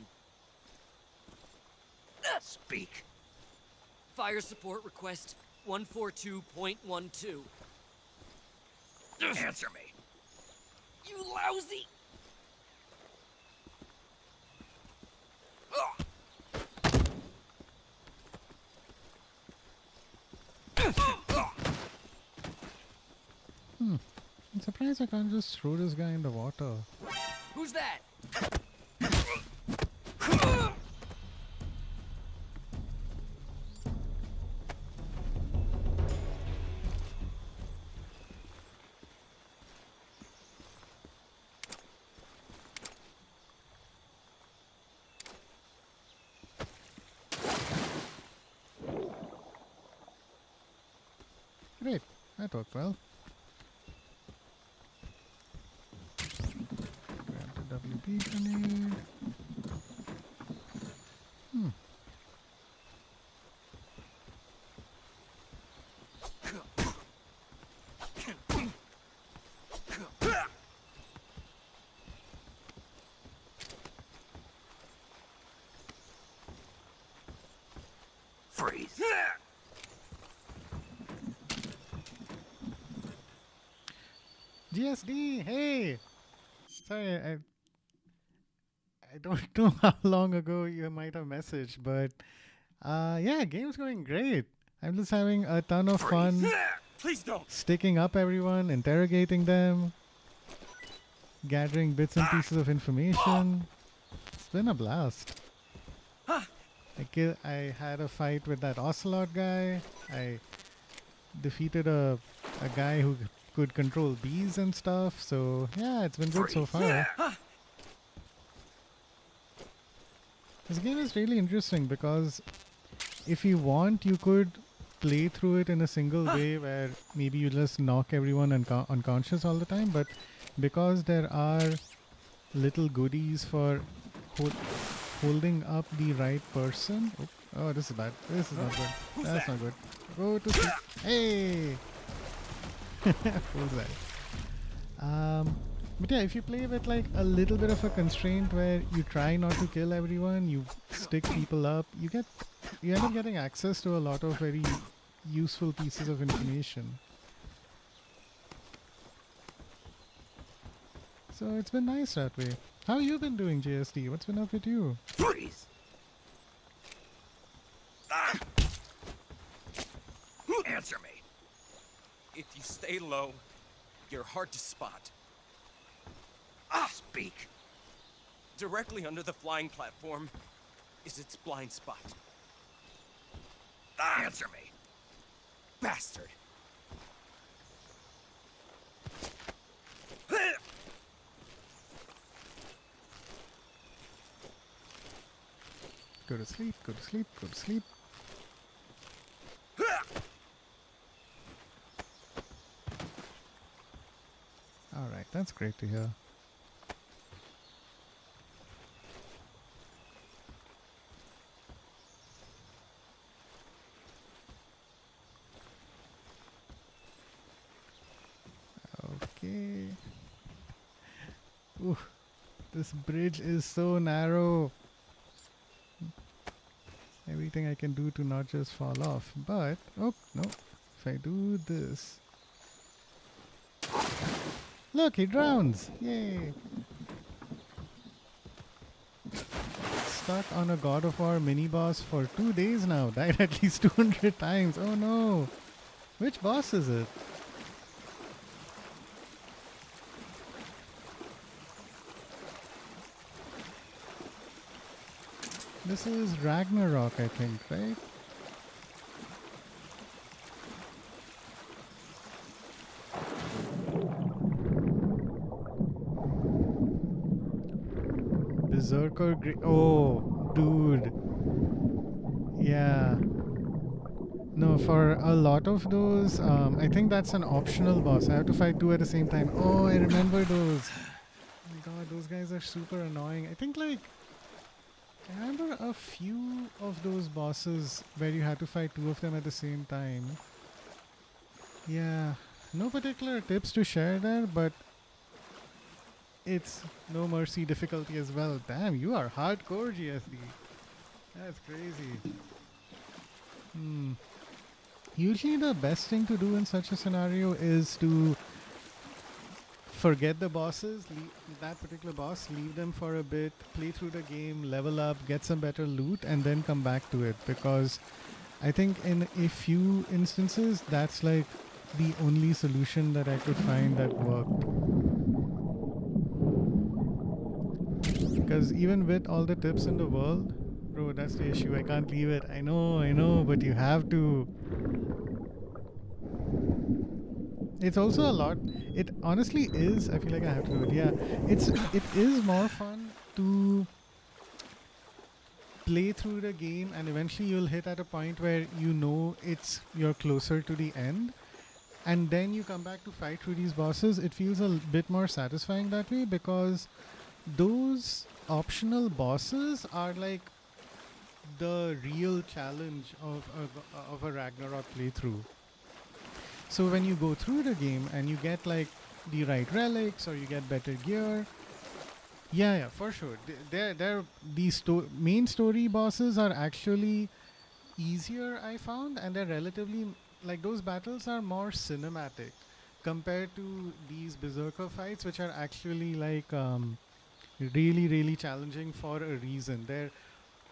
Speak. Fire support request 142.12. Answer me. You lousy! I'm surprised I can't just throw this guy in the water. Who's that? Great, that worked well. Grab the WP grenade. Freeze. GSD, hey! Sorry, I don't know how long ago you might have messaged, but yeah, game's going great. I'm just having a ton of fun Please don't. sticking up everyone, interrogating them, gathering bits and pieces of information. It's been a blast. I had a fight with that ocelot guy. I defeated a guy who could control bees and stuff. So yeah, it's been good so far. This game is really interesting because if you want, you could play through it in a single way where maybe you just knock everyone unconscious all the time. But because there are little goodies for holding up the right person. Oh, this is bad. This is not good. That's not good. Go to sleep. Hey! Who's that? But yeah, if you play with like a little bit of a constraint where you try not to kill everyone, you stick people up, you end up getting access to a lot of very useful pieces of information. So it's been nice that way. How you been doing, JSD? What's been up with you? Freeze! Answer me. If you stay low, you're hard to spot. Speak. Directly under the flying platform is its blind spot. Answer me. Bastard! Go to sleep, go to sleep, go to sleep. Alright, that's great to hear. Okay. Ooh, this bridge is so narrow. Everything I can do to not just fall off. But, oh, no. If I do this. Look, he drowns. Yay. Stuck on a God of War mini-boss for 2 days now. Died at least 200 times. Oh no. Which boss is it? This is Ragnarok, I think, right? Berserker oh, dude. Yeah. No, for a lot of those, I think that's an optional boss. I have to fight 2 at the same time. Oh, I remember those. Oh my god, those guys are super annoying. I think like I remember a few of those bosses where you had to fight 2 of them at the same time. Yeah, no particular tips to share there, but it's no mercy difficulty as well. Damn, you are hardcore, GSD. That's crazy. Usually the best thing to do in such a scenario is to forget the bosses, that particular boss, leave them for a bit, play through the game, level up, get some better loot, and then come back to it. Because I think in a few instances, that's like the only solution that I could find that worked. Because even with all the tips in the world, bro, that's the issue. I can't leave it. I know, but you have to. It's also a lot. It honestly is. I feel like I have to do it. Yeah, it is more fun to play through the game, and eventually you'll hit at a point where you know you're closer to the end, and then you come back to fight through these bosses. It feels a bit more satisfying that way because those optional bosses are like the real challenge of a Ragnarok playthrough. So when you go through the game and you get like the right relics or you get better gear, yeah, for sure. These main story bosses are actually easier, I found, and they're relatively like those battles are more cinematic compared to these berserker fights, which are actually like really, really challenging for a reason. They're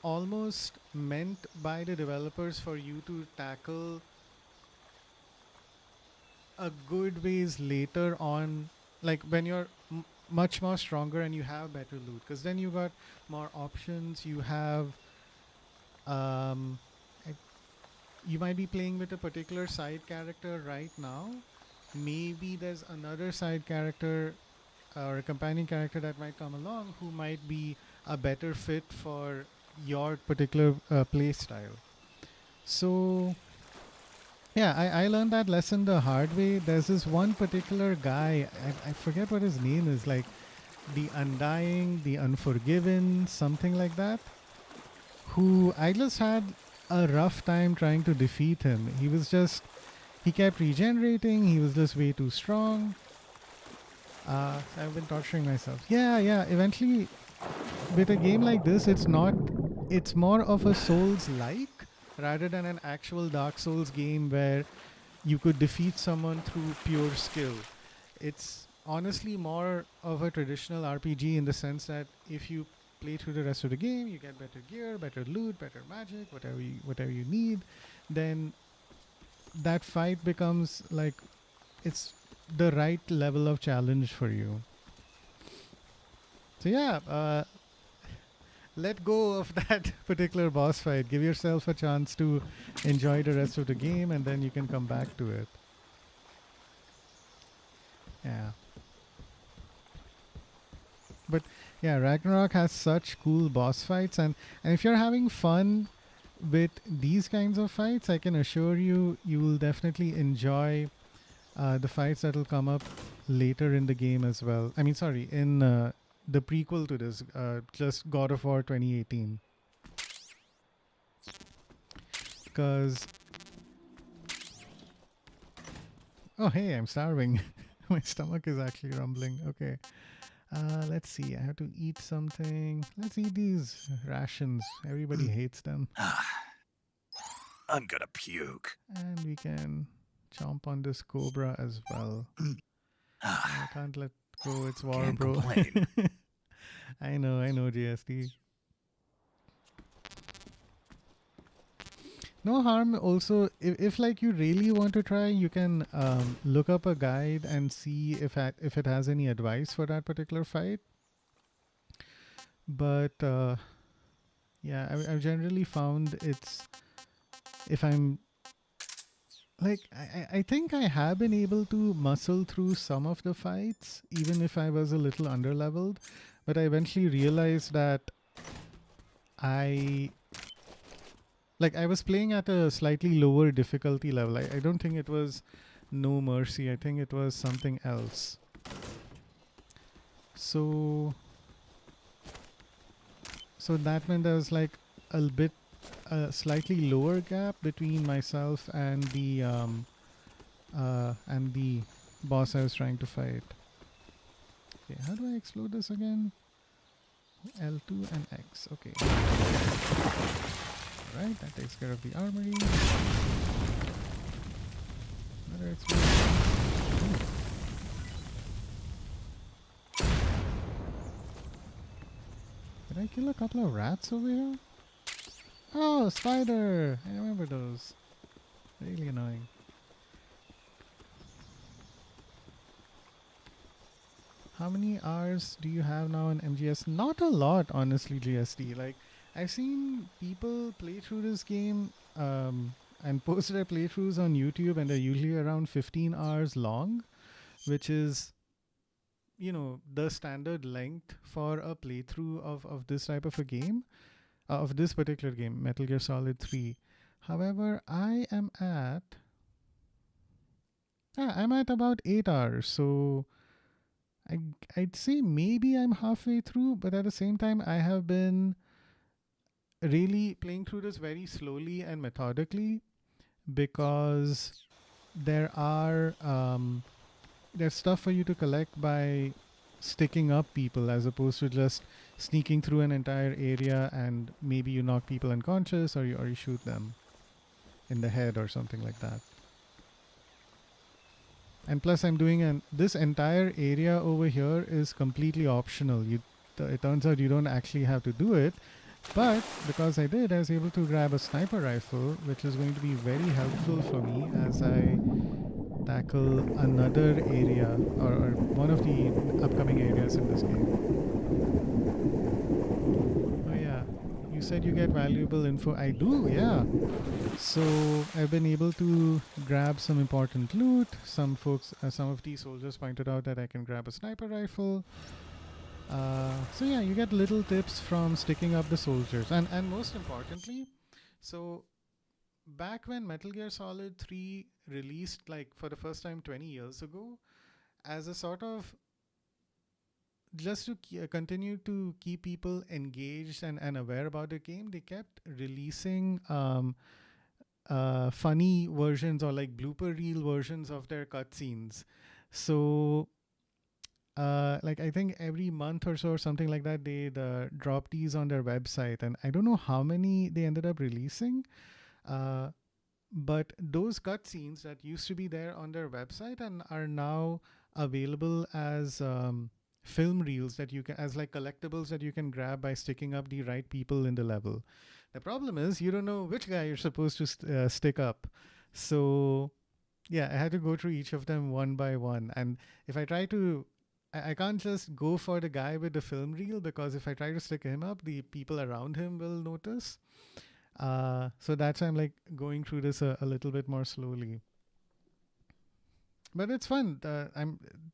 almost meant by the developers for you to tackle a good ways later on, like when you're much more stronger and you have better loot, because then you got more options. You have I- you might be playing with a particular side character right now. Maybe there's another side character or a companion character that might come along who might be a better fit for your particular play style. So yeah, I learned that lesson the hard way. There's this one particular guy, I forget what his name is, like the Undying, the Unforgiven, something like that, who I just had a rough time trying to defeat him. He kept regenerating, he was just way too strong. I've been torturing myself. Yeah, eventually, with a game like this, it's more of a Souls-like rather than an actual Dark Souls game where you could defeat someone through pure skill. It's honestly more of a traditional RPG in the sense that if you play through the rest of the game, you get better gear, better loot, better magic, whatever you need, then that fight becomes like it's the right level of challenge for you. So yeah, let go of that particular boss fight. Give yourself a chance to enjoy the rest of the game, and then you can come back to it. Yeah. But yeah, Ragnarok has such cool boss fights, and if you're having fun with these kinds of fights, I can assure you, you will definitely enjoy the fights that will come up later in the game as well. I mean, sorry, in the prequel to this, just God of War 2018. Because... oh, hey, I'm starving. My stomach is actually rumbling. Okay. Let's see. I have to eat something. Let's eat these rations. Everybody hates them. I'm gonna puke. And we can chomp on this cobra as well. I can't let go. It's war, Can't bro. complain. I know, GST. No harm also, if like you really want to try, you can look up a guide and see if it has any advice for that particular fight. But yeah, I've generally found it's, if I'm like, I think I have been able to muscle through some of the fights, even if I was a little underleveled. But I eventually realized that I was playing at a slightly lower difficulty level. I don't think it was No Mercy. I think it was something else. So that meant there was like a slightly lower gap between myself and the boss I was trying to fight. Okay, how do I explode this again? L2 and X. Okay. Alright, that takes care of the armory. Another explosion. Did I kill a couple of rats over here? Oh, spider! I remember those. Really annoying. How many hours do you have now in MGS? Not a lot, honestly, GSD. Like, I've seen people play through this game and post their playthroughs on YouTube, and they're usually around 15 hours long, which is, you know, the standard length for a playthrough of this type of a game, of this particular game, Metal Gear Solid 3. However, I am at about 8 hours, so I'd say maybe I'm halfway through, but at the same time, I have been really playing through this very slowly and methodically, because there's stuff for you to collect by sticking up people, as opposed to just sneaking through an entire area and maybe you knock people unconscious, or you shoot them in the head or something like that. And plus, I'm doing this entire area over here is completely optional. It turns out you don't actually have to do it, but because I did, I was able to grab a sniper rifle, which is going to be very helpful for me as I tackle another area or one of the upcoming areas in this game. Oh yeah, you said you get valuable info. I do, yeah. So I've been able to grab some important loot. Some of these soldiers pointed out that I can grab a sniper rifle. So yeah, you get little tips from sticking up the soldiers, and most importantly, so back when Metal Gear Solid 3 released, like for the first time 20 years ago, as a sort of just to continue to keep people engaged and aware about the game, they kept releasing funny versions or like blooper reel versions of their cutscenes. So like I think every month or so or something like that, they drop these on their website, and I don't know how many they ended up releasing. But those cutscenes that used to be there on their website and are now available as film reels that you can, as like collectibles that you can grab by sticking up the right people in the level. The problem is you don't know which guy you're supposed to stick up. So yeah, I had to go through each of them one by one. And if I try to, I can't just go for the guy with the film reel, because if I try to stick him up, the people around him will notice. So that's why I'm like going through this a little bit more slowly. But it's fun.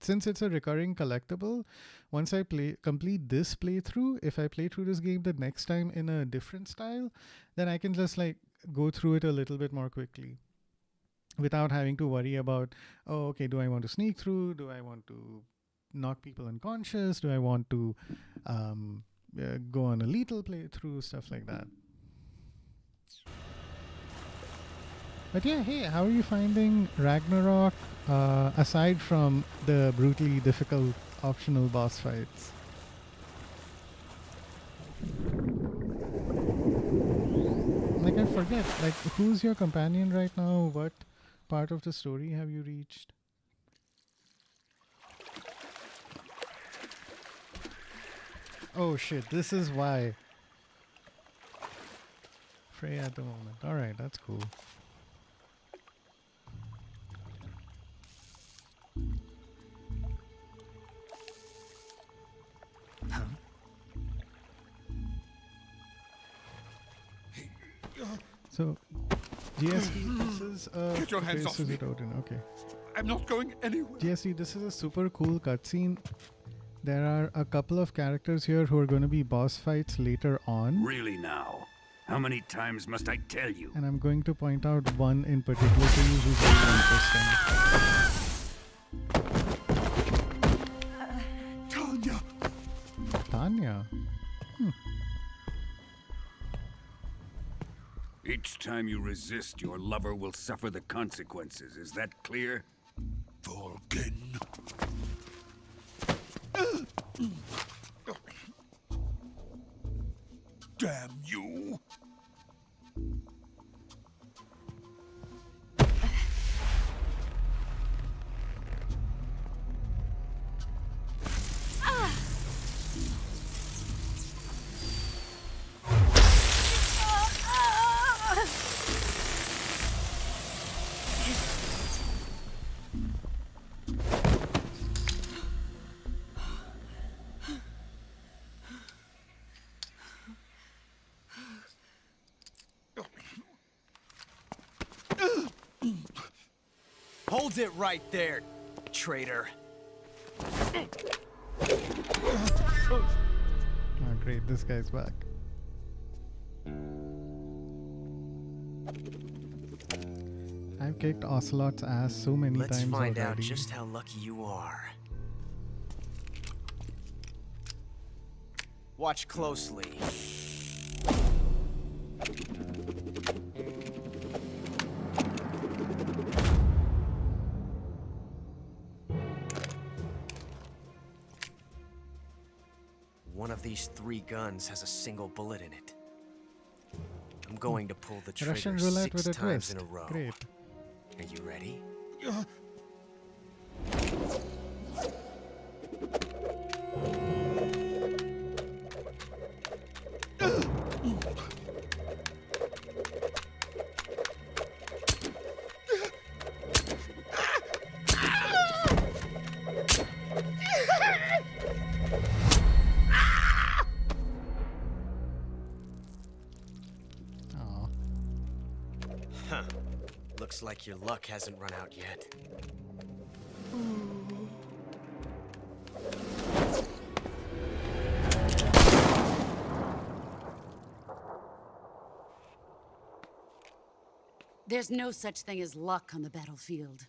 Since it's a recurring collectible, once I complete this playthrough, if I play through this game the next time in a different style, then I can just like go through it a little bit more quickly without having to worry about, oh, okay, do I want to sneak through? Do I want to knock people unconscious? Do I want to go on a lethal playthrough? Stuff like that. But yeah, hey, how are you finding Ragnarok, aside from the brutally difficult optional boss fights? Like, I forget, like, who's your companion right now? What part of the story have you reached? Oh shit, this is why. Freya at the moment. Alright, that's cool. So, GST, this is Get your hands off me. Okay. I'm not going anywhere. GST, this is a super cool cutscene. There are a couple of characters here who are going to be boss fights later on. Really now? How many times must I tell you? And I'm going to point out one in particular to you who's very interesting. Tanya! Tanya? Each time you resist, your lover will suffer the consequences. Is that clear? Vulcan. Damn you! Hold it right there, traitor. Oh, great, this guy's back. I've kicked Ocelot's ass so many times already. Let's find out just how lucky you are. Watch closely. One of these 3 guns has a single bullet in it. I'm going to pull the trigger Russian roulette 6 with a times twist. in a row. Great. Are you ready? Huh. Looks like your luck hasn't run out yet. There's no such thing as luck on the battlefield.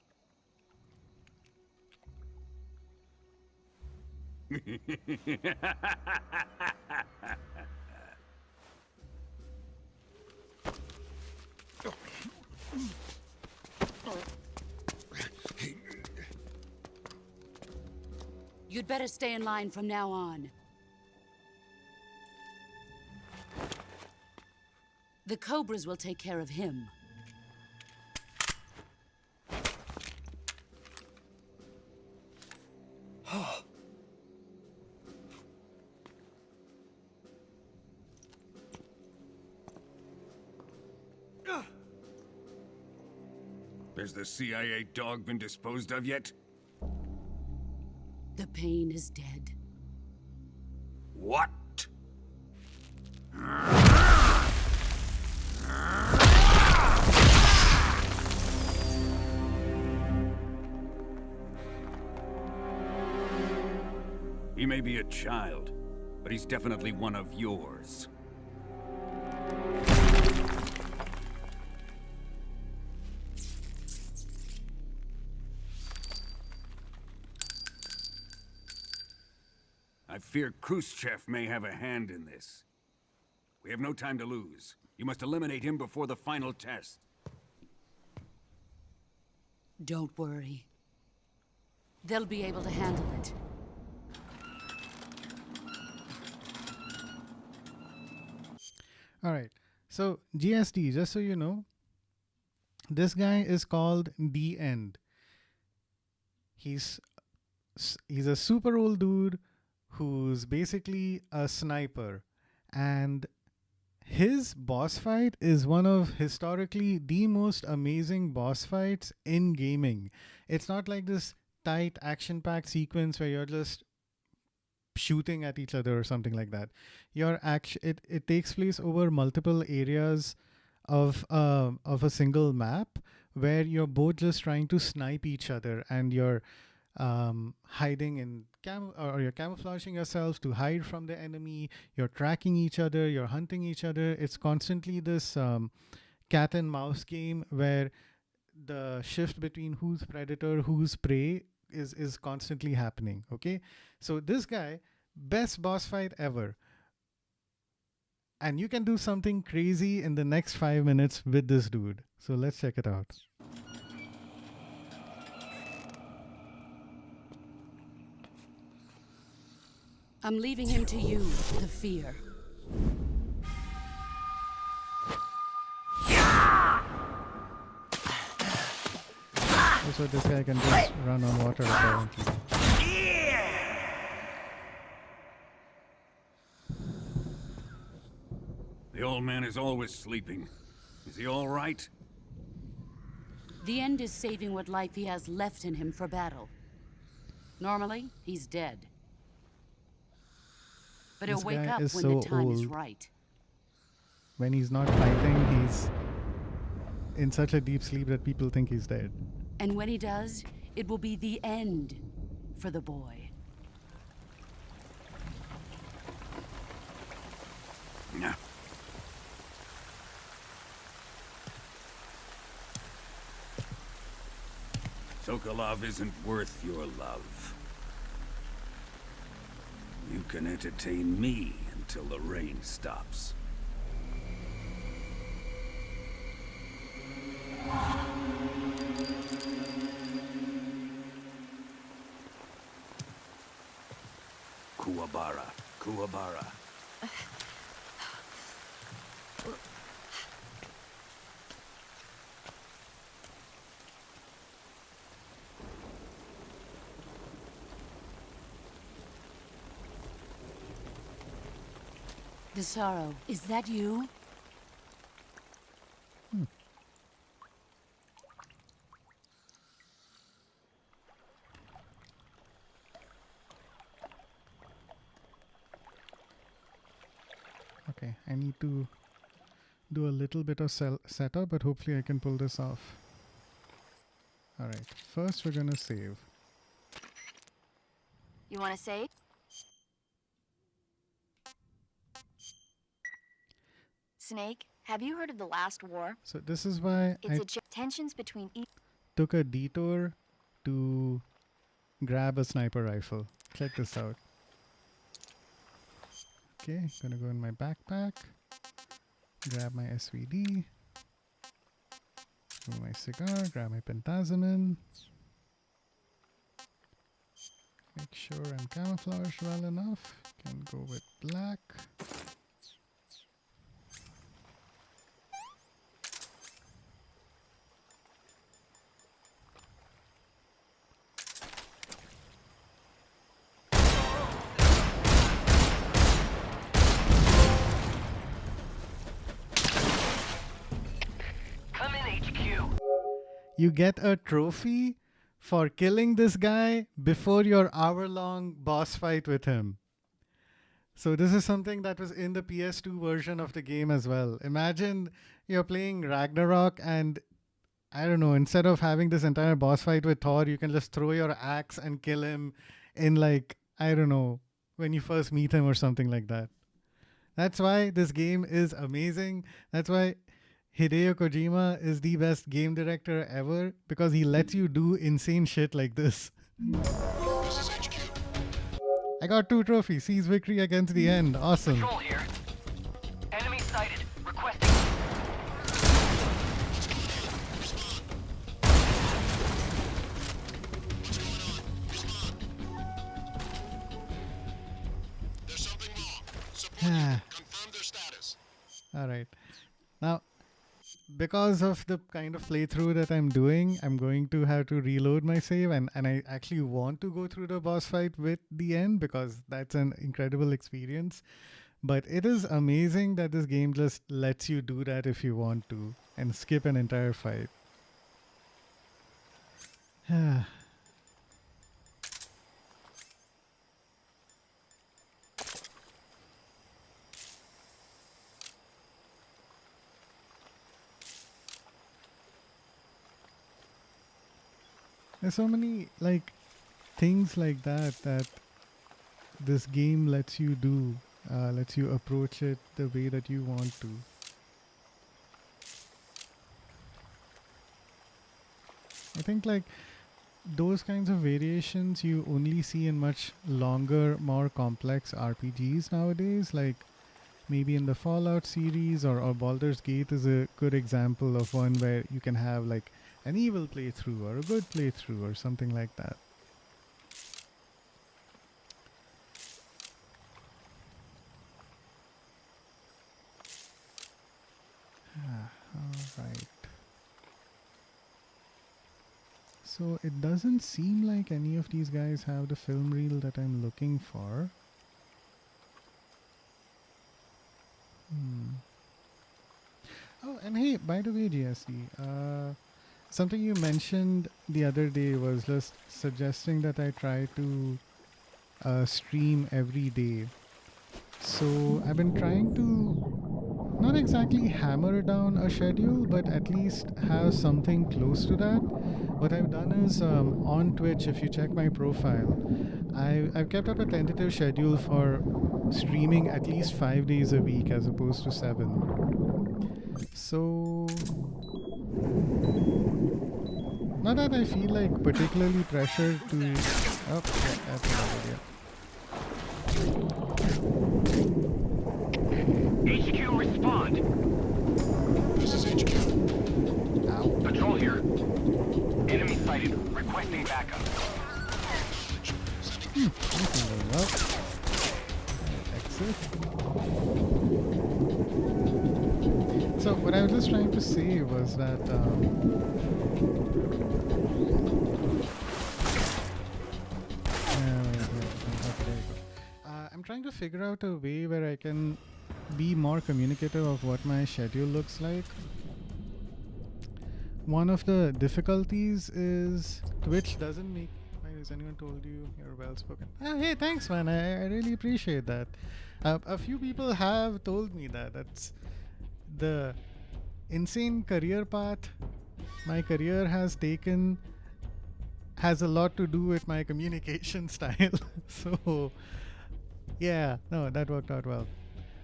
You'd better stay in line from now on. The Cobras will take care of him. Has the CIA dog been disposed of yet? The pain is dead. What? He may be a child, but he's definitely one of yours. I fear Khrushchev may have a hand in this. We have no time to lose. You must eliminate him before the final test. Don't worry. They'll be able to handle it. All right. So GSD, just so you know, this guy is called The End. He's a super old dude who's basically a sniper, and his boss fight is one of historically the most amazing boss fights in gaming. It's not like this tight action-packed sequence where you're just shooting at each other or something like that. It takes place over multiple areas of a single map where you're both just trying to snipe each other, and you're hiding in or you're camouflaging yourself to hide from the enemy. You're tracking each other, you're hunting each other. It's constantly this cat and mouse game where the shift between who's predator, who's prey is constantly happening. Okay, so this guy, best boss fight ever, and you can do something crazy in the next 5 minutes with this dude. So let's check it out. I'm leaving him to you, the fear. Also, this guy can just run on water apparently. The old man is always sleeping. Is he all right? The End is saving what life he has left in him for battle. Normally, he's dead. But he'll wake up when the time is right. When he's not fighting, he's in such a deep sleep that people think he's dead. And when he does, it will be the end for the boy. No. Sokolov isn't worth your love. You can entertain me until the rain stops. Kuwabara, Kuwabara. The Sorrow, is that you? Okay, I need to do a little bit of setup, but hopefully I can pull this off. Alright, first we're gonna save. You want to save? Snake, have you heard of the last war? So this is why It's tensions between took a detour to grab a sniper rifle. Check this out. Okay, gonna go in my backpack, grab my SVD, grab my cigar, grab my pentazomin. Make sure I'm camouflaged well enough. Can go with black. You get a trophy for killing this guy before your hour-long boss fight with him. So this is something that was in the PS2 version of the game as well. Imagine you're playing Ragnarok and, I don't know, instead of having this entire boss fight with Thor, you can just throw your axe and kill him in, like, I don't know, when you first meet him or something like that. That's why this game is amazing. That's why Hideo Kojima is the best game director ever, because he lets you do insane shit like this. I got 2 trophies. Seize victory against the end. Awesome. Control here. Enemy sighted. Requesting. There's something wrong. Support confirm their status. Alright. Now, because of the kind of playthrough that I'm doing, I'm going to have to reload my save, and I actually want to go through the boss fight with the end because that's an incredible experience. But it is amazing that this game just lets you do that if you want to and skip an entire fight. There's so many like things like that that this game lets you do, lets you approach it the way that you want to. I think like those kinds of variations you only see in much longer, more complex RPGs nowadays, like maybe in the Fallout series or Baldur's Gate is a good example of one where you can have like an evil playthrough or a good playthrough or something like that. Alright. So it doesn't seem like any of these guys have the film reel that I'm looking for. Oh, and hey, by the way, GSD, something you mentioned the other day was just suggesting that I try to stream every day. So I've been trying to not exactly hammer down a schedule, but at least have something close to that. What I've done is on Twitch, if you check my profile, I've kept up a tentative schedule for streaming at least 5 days a week as opposed to 7. So not that I feel like particularly pressured to... Oh, yeah, that's a good idea. HQ, respond. This is HQ. Ow. Patrol here. Enemy sighted. Requesting backup. Working very well. Exit. So what I was just trying to say was that I'm trying to figure out a way where I can be more communicative of what my schedule looks like. One of the difficulties is Twitch doesn't make... Has anyone told you you're well spoken? Oh, hey, thanks, man. I really appreciate that. A few people have told me that. the insane career path my career has taken has a lot to do with my communication style. So, yeah, no, that worked out well.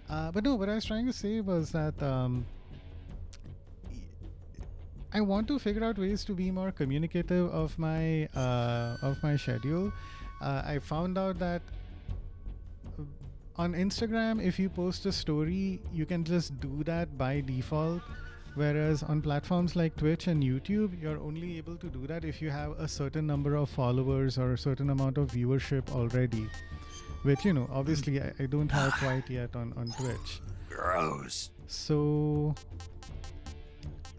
But no, what I was trying to say was that I want to figure out ways to be more communicative of my schedule. I found out that on Instagram, if you post a story, you can just do that by default. Whereas on platforms like Twitch and YouTube, you're only able to do that if you have a certain number of followers or a certain amount of viewership already. Which, you know, obviously I don't have quite yet on Twitch. Gross. So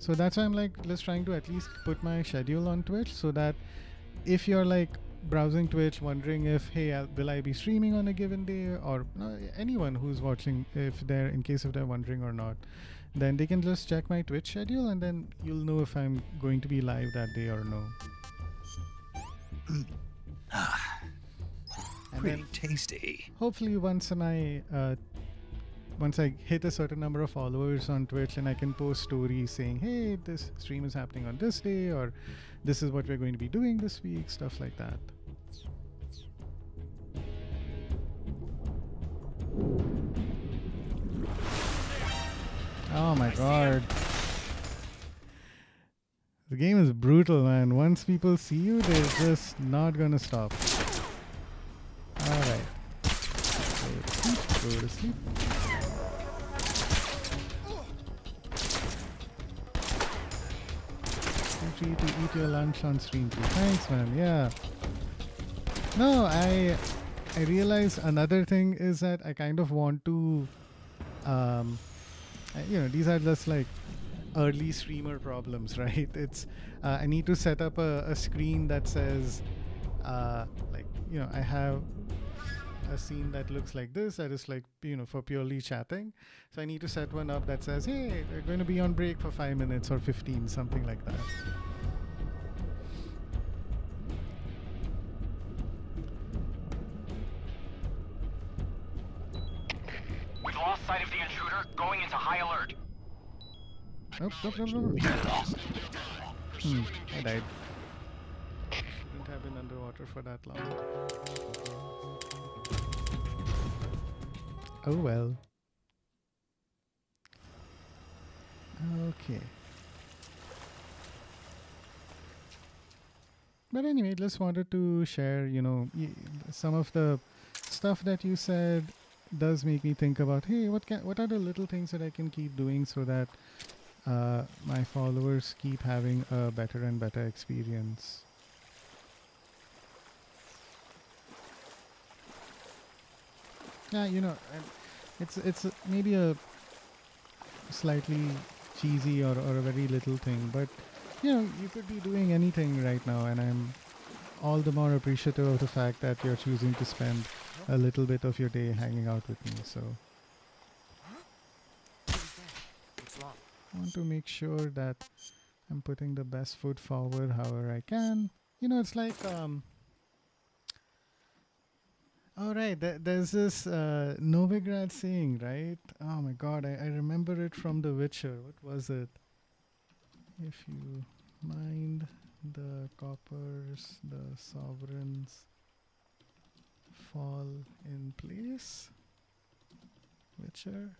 that's why I'm like just trying to at least put my schedule on Twitch, so that if you're like browsing Twitch wondering if, hey, will I be streaming on a given day, or anyone who's watching, in case if they're wondering or not, then they can just check my Twitch schedule and then you'll know if I'm going to be live that day or no. And pretty tasty. Hopefully once I hit a certain number of followers on Twitch, and I can post stories saying, hey, this stream is happening on this day, or this is what we're going to be doing this week, stuff like that. Oh my god. The game is brutal, man. Once people see you, they're just not gonna stop. Alright. Go to sleep. Feel free to eat your lunch on stream too. Thanks, man. Yeah. No, I realize another thing is that I kind of want to these are just like early streamer problems, right? It's I need to set up a screen that says I have a scene that looks like this, that is like, for purely chatting. So I need to set one up that says, hey, we're going to be on break for 5 minutes or 15, something like that. We've lost sight of the intruder, going into high alert. Nope. I died. Shouldn't have been underwater for that long. Oh well. Okay. But anyway, just wanted to share, some of the stuff that you said does make me think about, hey, what are the little things that I can keep doing so that my followers keep having a better and better experience. Yeah, it's maybe a slightly cheesy or a very little thing, but you could be doing anything right now, and I'm all the more appreciative of the fact that you're choosing to spend a little bit of your day hanging out with me. So I want to make sure that I'm putting the best foot forward however I can. It's like all right, there's this Novigrad saying, right? Oh my god, I remember it from The Witcher. What was it? If you mind the coppers, the sovereigns fall in place. Witcher.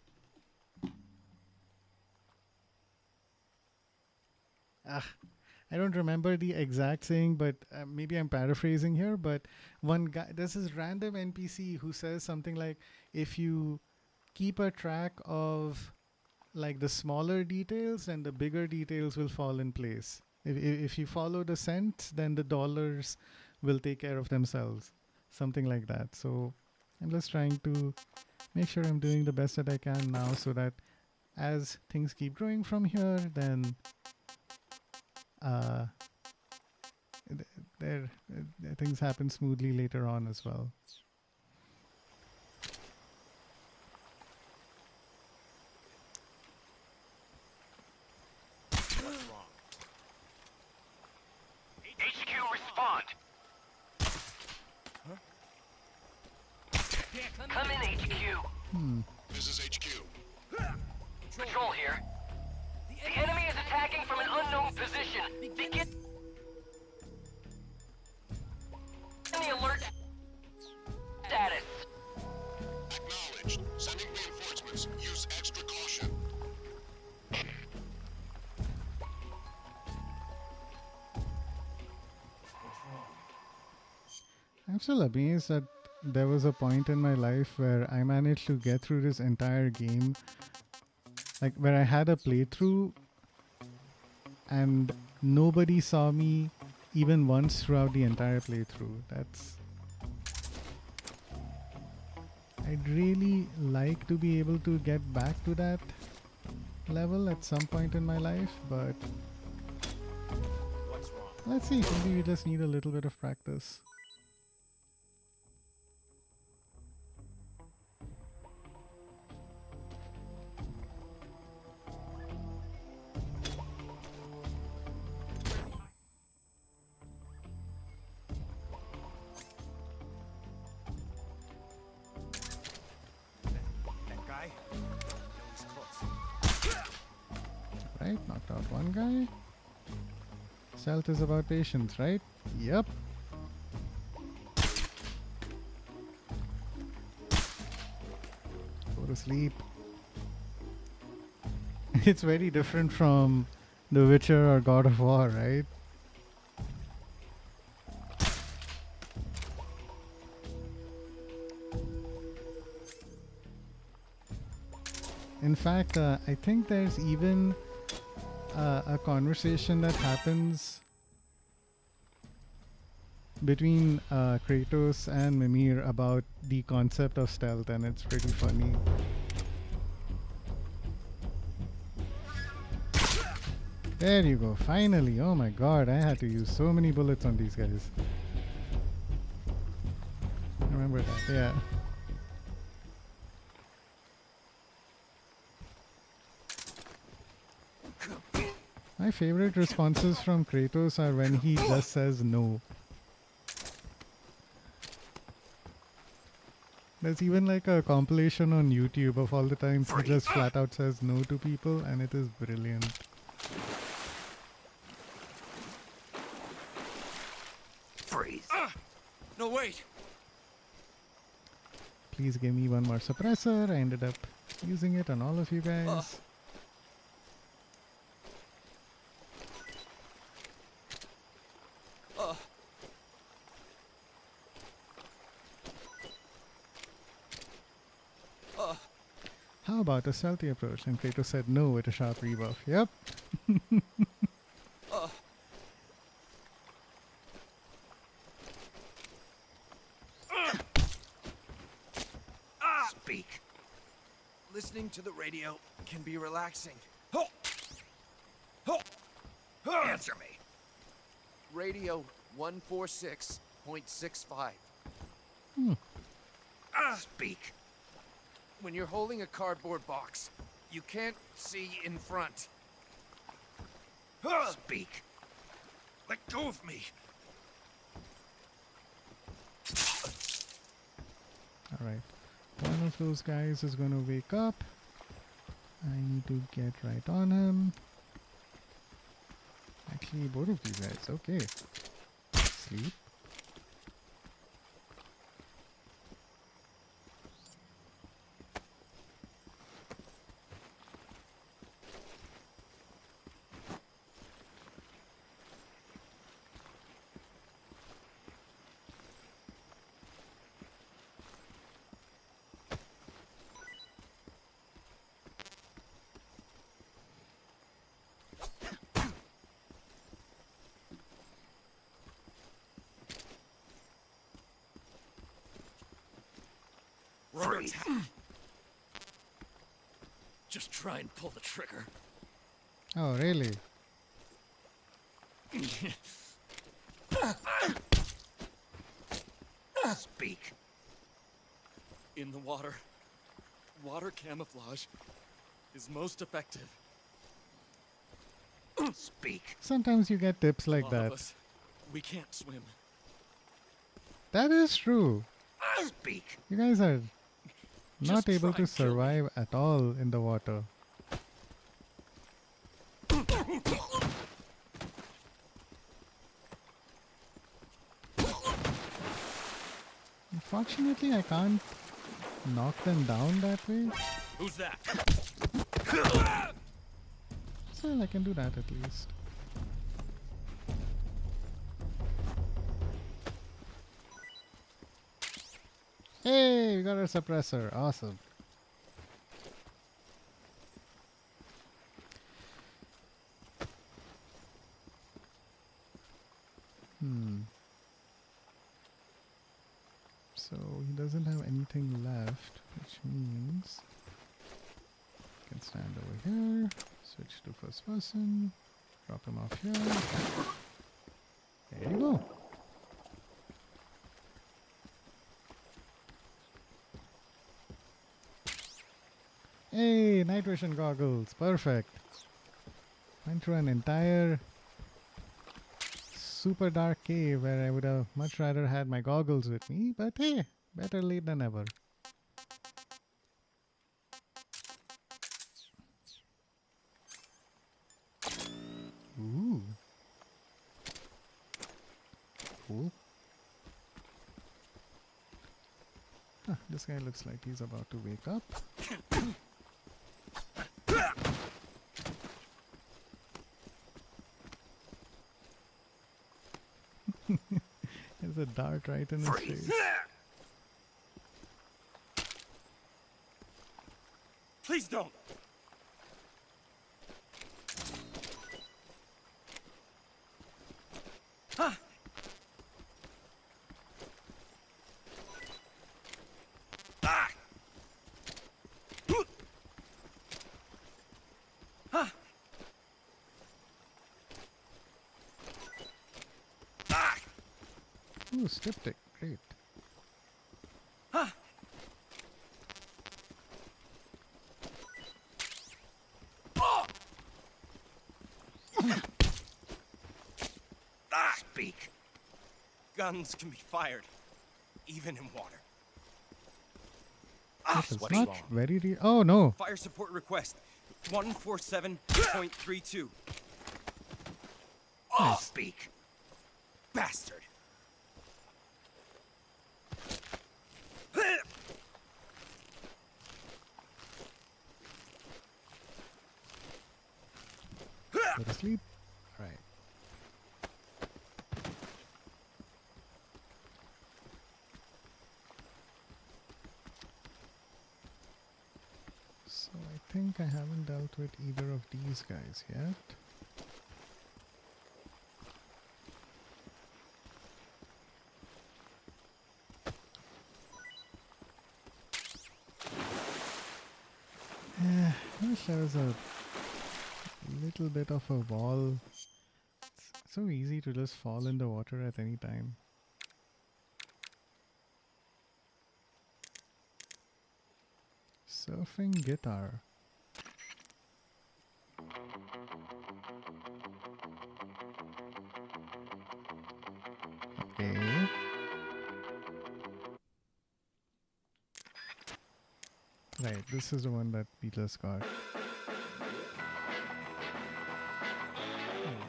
I don't remember the exact saying, but maybe I'm paraphrasing here. But one guy, there's this random NPC who says something like, if you keep a track of like the smaller details, then the bigger details will fall in place. If you follow the cents, then the dollars will take care of themselves. Something like that. So I'm just trying to make sure I'm doing the best that I can now, so that as things keep growing from here, then things happen smoothly later on as well. HQ, respond. Come in, HQ. This is HQ. Patrol here. The enemy is attacking from an unknown position. Begin the alert status. Acknowledged. Sending reinforcements. Use extra caution. I'm still amazed that there was a point in my life where I managed to get through this entire game, like where I had a playthrough and nobody saw me even once throughout the entire playthrough. I'd really like to be able to get back to that level at some point in my life, but let's see, maybe we just need a little bit of practice. Right, knocked out one guy. Stealth is about patience, right? Yep. Go to sleep. It's very different from The Witcher or God of War, right? In fact, I think there's even a conversation that happens between Kratos and Mimir about the concept of stealth, and it's pretty funny. There you go, finally. Oh my god, I had to use so many bullets on these guys. Remember that, yeah. My favorite responses from Kratos are when he just says no. There's even like a compilation on YouTube of all the times he just flat out says no to people, and it is brilliant. Freeze. No, wait. Please give me one more suppressor. I ended up using it on all of you guys. How about a stealthy approach? And Kratos said no with a sharp rebuff. Yep. Speak. Listening to the radio can be relaxing. Answer me. Radio 146.65. Speak. When you're holding a cardboard box, you can't see in front. Speak. Let go of me. Alright. One of those guys is going to wake up. I need to get right on him. Actually, both of these guys. Okay. Sleep. Freeze. Just try and pull the trigger. Oh, really? Speak. In the water, water camouflage is most effective. Speak. Sometimes you get tips like All that. of us, we can't swim. That is true. Speak. You guys are not Just able try to and kill me. survive at all in the water. Fortunately, I can't knock them down that way. Who's that? So I can do that at least. Hey, we got our suppressor. Awesome. So he doesn't have anything left, which means I can stand over here, switch to first person, drop him off here. There you go. Hey, night vision goggles, perfect. Went through an entire super dark cave where I would have much rather had my goggles with me, but hey, better late than ever. Ooh. Cool. Huh, this guy looks like he's about to wake up. There's a dart right in his face. Please don't. Huh. Ah. Huh. Ah. Ooh, styptic, great. Huh. Speak. Guns can be fired, even in water. This is not very oh no. Fire support request 147.32. Nice. Speak. Bastard. Go to sleep. Right. So I think I haven't dealt with either of these guys yet. I wish there was a little bit of a wall. It's so easy to just fall in the water at any time. Surfing guitar. Okay. Right, this is the one that Beatles got. There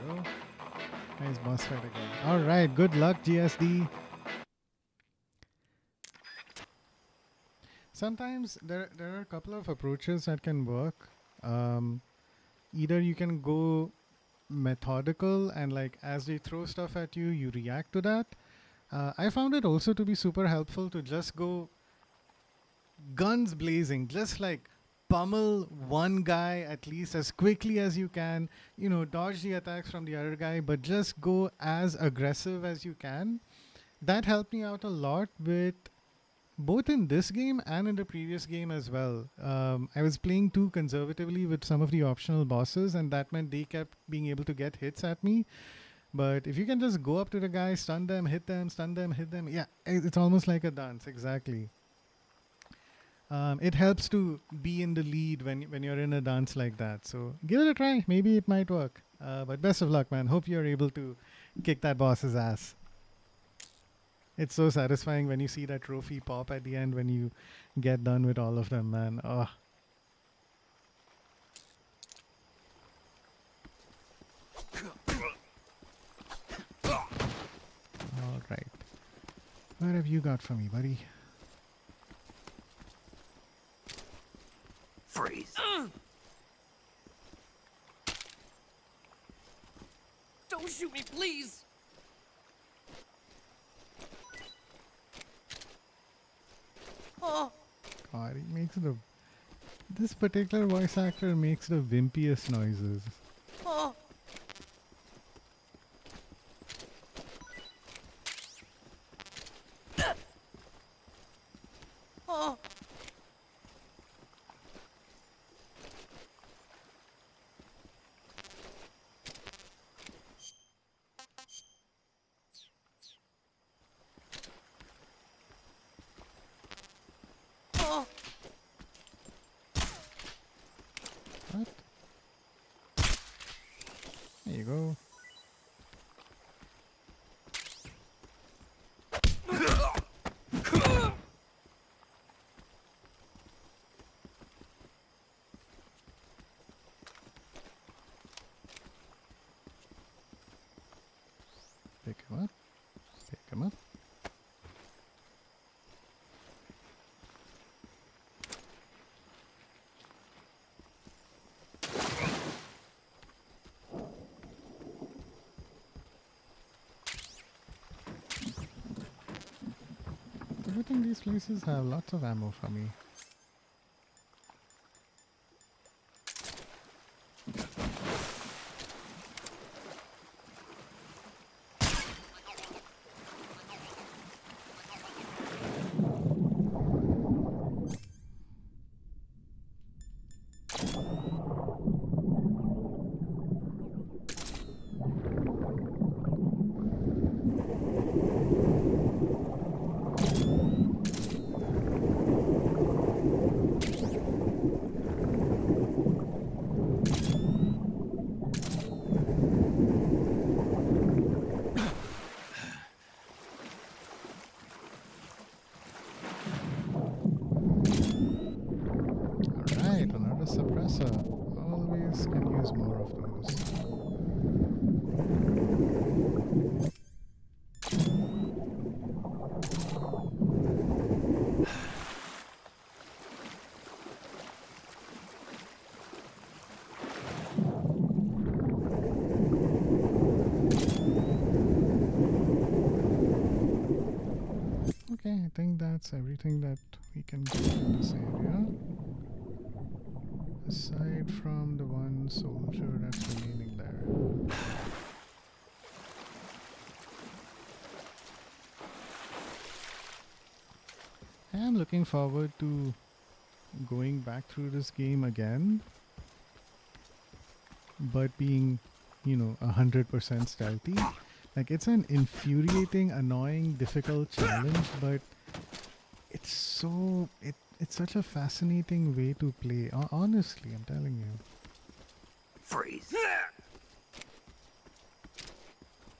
we go. Nice boss fight again. Alright, good luck, GSD. Sometimes there are a couple of approaches that can work. Either you can go methodical and like as they throw stuff at you, you react to that. I found it also to be super helpful to just go guns blazing, just like pummel one guy at least as quickly as you can, you know, dodge the attacks from the other guy, but just go as aggressive as you can. That helped me out a lot with both in this game and in the previous game as well. I was playing too conservatively with some of the optional bosses, and that meant they kept being able to get hits at me. But if you can just go up to the guy, stun them, hit them, stun them, hit them, yeah, it's almost like a dance, exactly. It helps to be in the lead when you're in a dance like that. So give it a try. Maybe it might work. But best of luck, man. Hope you're able to kick that boss's ass. It's so satisfying when you see that trophy pop at the end when you get done with all of them, man. Oh. All right. What have you got for me, buddy? Freeze. Don't shoot me, please! Oh! God, he makes the... This particular voice actor makes the wimpiest noises. Oh! Oh! Oh! What? There you go. Pick him up. Pick him up. I think these places have lots of ammo for me. Alright, another suppressor. Always can use more of those. Okay, I think that's everything that we can do in this area. Aside from the one soldier that's remaining there. I am looking forward to going back through this game again, but being, you know, 100% stealthy. Like, it's an infuriating, annoying, difficult challenge, but it's so... It's such a fascinating way to play. Honestly, I'm telling you. Freeze.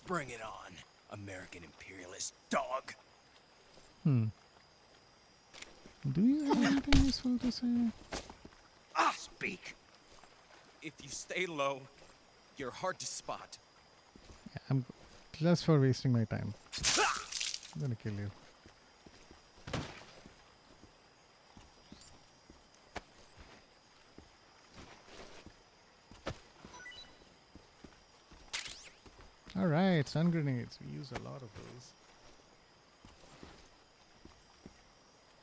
Bring it on, American imperialist dog. Do you have anything useful to say? Speak. If you stay low, you're hard to spot. Yeah, I'm just for wasting my time. I'm gonna kill you. Alright, stun grenades. We use a lot of those.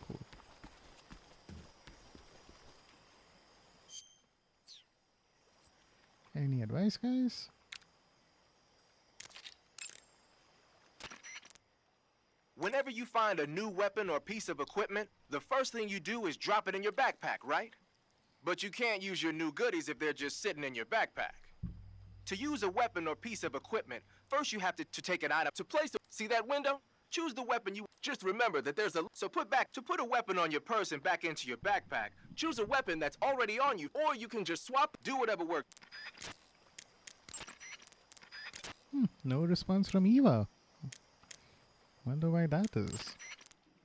Cool. Any advice, guys? Whenever you find a new weapon or piece of equipment, the first thing you do is drop it in your backpack, right? But you can't use your new goodies if they're just sitting in your backpack. To use a weapon or piece of equipment, first you have to take an item to place it. See that window? Choose the weapon you just remember that there's a so put a weapon on your person and back into your backpack. Choose a weapon that's already on you, or you can just swap, do whatever works. No response from Eva. Wonder why that is.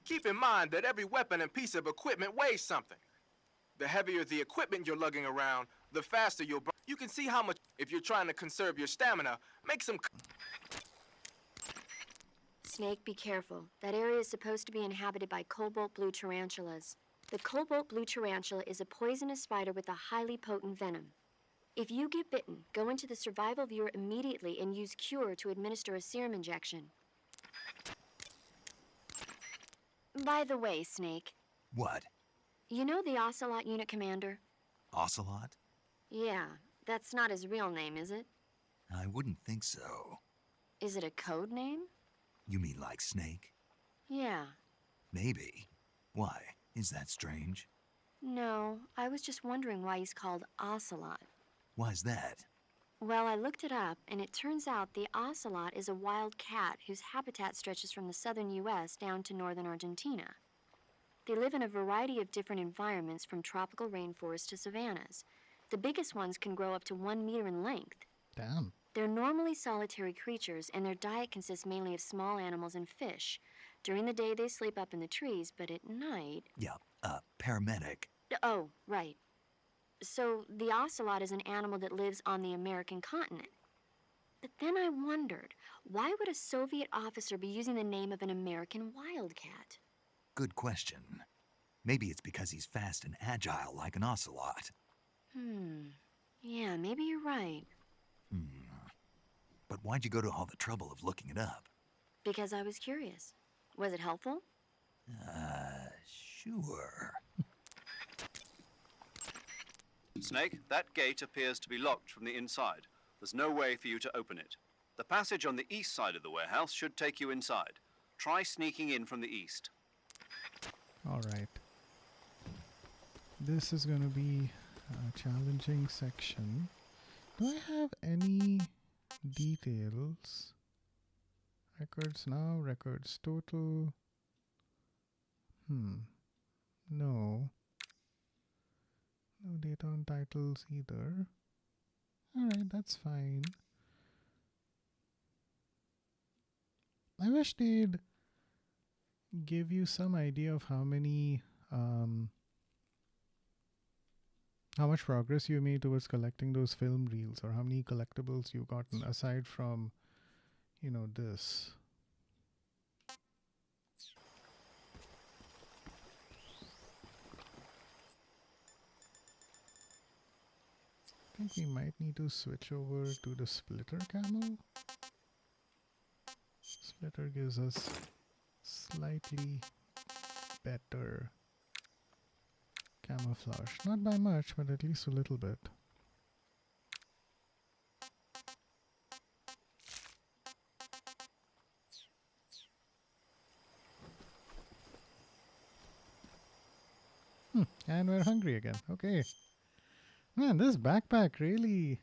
Keep in mind that every weapon and piece of equipment weighs something. The heavier the equipment you're lugging around, the faster you'll burn. You can see how much, if you're trying to conserve your stamina, make some... Snake, be careful. That area is supposed to be inhabited by cobalt blue tarantulas. The cobalt blue tarantula is a poisonous spider with a highly potent venom. If you get bitten, go into the survival viewer immediately and use Cure to administer a serum injection. By the way, Snake. What? You know the Ocelot unit commander? Ocelot? Yeah, that's not his real name, is it? I wouldn't think so. Is it a code name? You mean like Snake? Yeah. Maybe. Why? Is that strange? No, I was just wondering why he's called Ocelot. Why's that? Well, I looked it up, and it turns out the ocelot is a wild cat whose habitat stretches from the southern U.S. down to northern Argentina. They live in a variety of different environments, from tropical rainforests to savannas. The biggest ones can grow up to 1 meter in length. Damn. They're normally solitary creatures, and their diet consists mainly of small animals and fish. During the day, they sleep up in the trees, but at night... Yeah, paramedic. Oh, right. So the ocelot is an animal that lives on the American continent. But then I wondered, why would a Soviet officer be using the name of an American wildcat? Good question. Maybe it's because he's fast and agile like an ocelot. Yeah, maybe you're right. But why'd you go to all the trouble of looking it up? Because I was curious. Was it helpful? Sure. Snake, that gate appears to be locked from the inside. There's no way for you to open it. The passage on the east side of the warehouse should take you inside. Try sneaking in from the east. Alright. This is going to be a challenging section. Do I have any details? Records now, records total. No. No data on titles either. Alright, that's fine. I wish they'd give you some idea of how many, how much progress you made towards collecting those film reels, or how many collectibles you've gotten aside from, you know, this. I think we might need to switch over to the splitter camo. Splitter gives us slightly better camouflage. Not by much, but at least a little bit. And we're hungry again. Okay. Man, this backpack really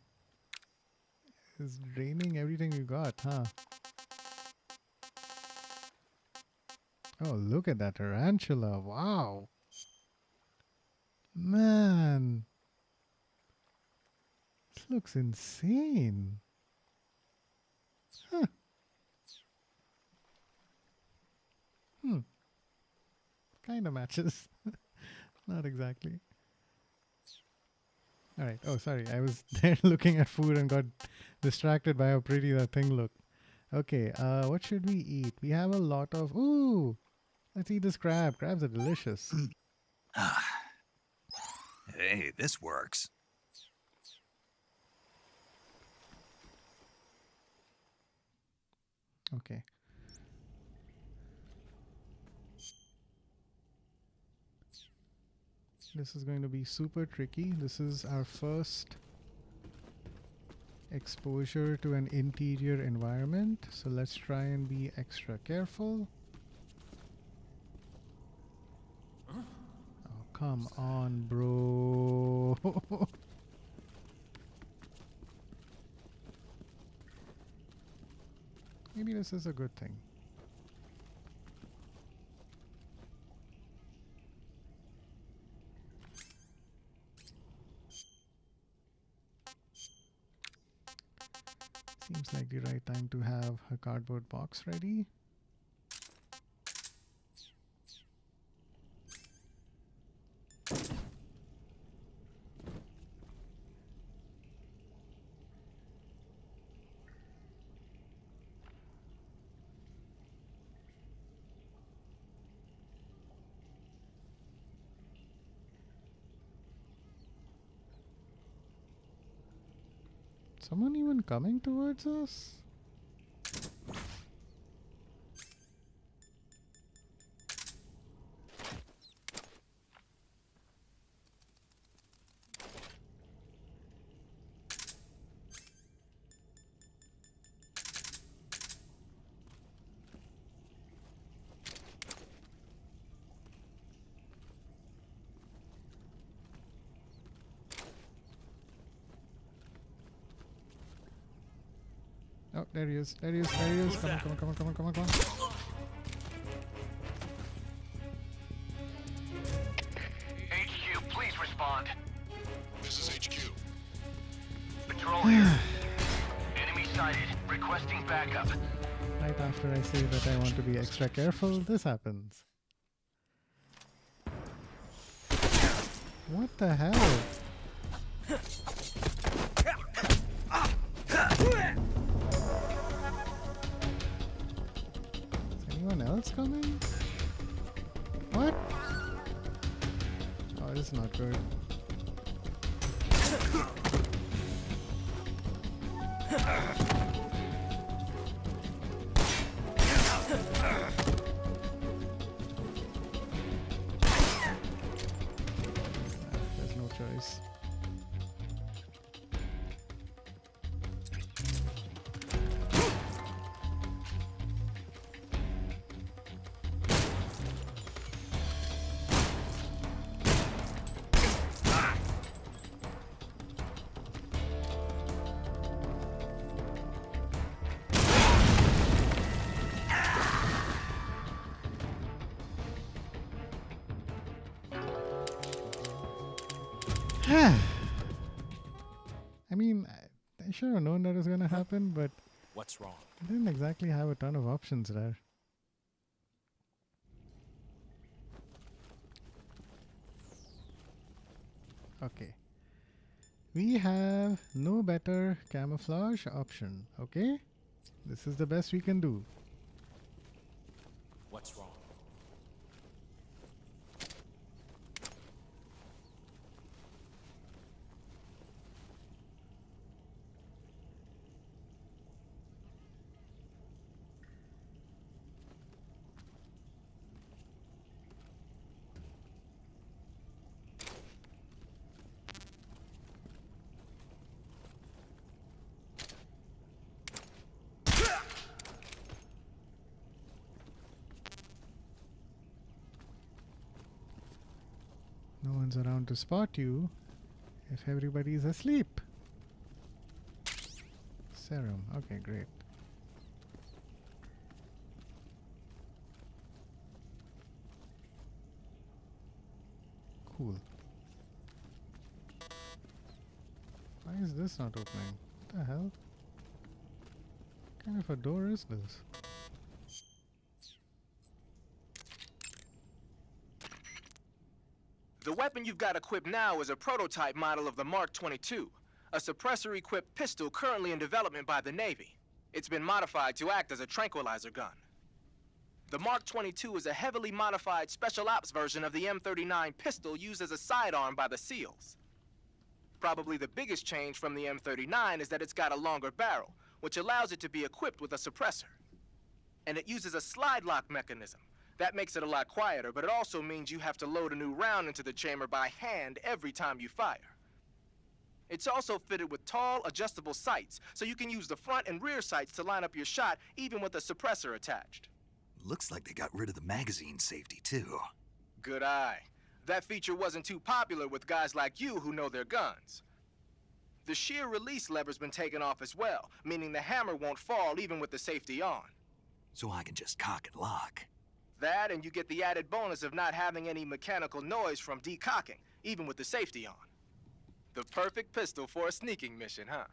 is draining everything you got, huh? Oh, look at that tarantula. Wow. Man. This looks insane. Huh. Kinda matches. Not exactly. Alright, oh sorry, I was there looking at food and got distracted by how pretty that thing looked. Okay, what should we eat? We have a lot of... Ooh! Let's eat this crab. Crabs are delicious. Hey, this works. Okay. This is going to be super tricky. This is our first exposure to an interior environment, so let's try and be extra careful. Oh, come on, bro. Maybe this is a good thing. Seems like the right time to have a cardboard box ready. Someone even coming towards us? Oh, there he is. There he is. There he is. Come on, come on, come on, come on, come on, come on. HQ, please respond. This is HQ. Patrol here. Enemy sighted. Requesting backup. Right after I say that I want to be extra careful, this happens. What the hell? Is anyone else coming? What? Oh, this is not good. There's no choice. I mean, I should have known that was going to happen, but What's wrong? I didn't exactly have a ton of options there. Okay. We have no better camouflage option, okay? This is the best we can do. What's wrong? No one's around to spot you if everybody's asleep. Serum. Okay, great. Cool. Why is this not opening? What the hell? What kind of a door is this? The weapon you've got equipped now is a prototype model of the Mark 22, a suppressor-equipped pistol currently in development by the Navy. It's been modified to act as a tranquilizer gun. The Mark 22 is a heavily modified special ops version of the M39 pistol used as a sidearm by the SEALs. Probably the biggest change from the M39 is that it's got a longer barrel, which allows it to be equipped with a suppressor. And it uses a slide lock mechanism. That makes it a lot quieter, but it also means you have to load a new round into the chamber by hand every time you fire. It's also fitted with tall, adjustable sights, so you can use the front and rear sights to line up your shot, even with a suppressor attached. Looks like they got rid of the magazine safety, too. Good eye. That feature wasn't too popular with guys like you who know their guns. The shear release lever's been taken off as well, meaning the hammer won't fall even with the safety on. So I can just cock and lock. That, and you get the added bonus of not having any mechanical noise from decocking, even with the safety on. The perfect pistol for a sneaking mission, huh?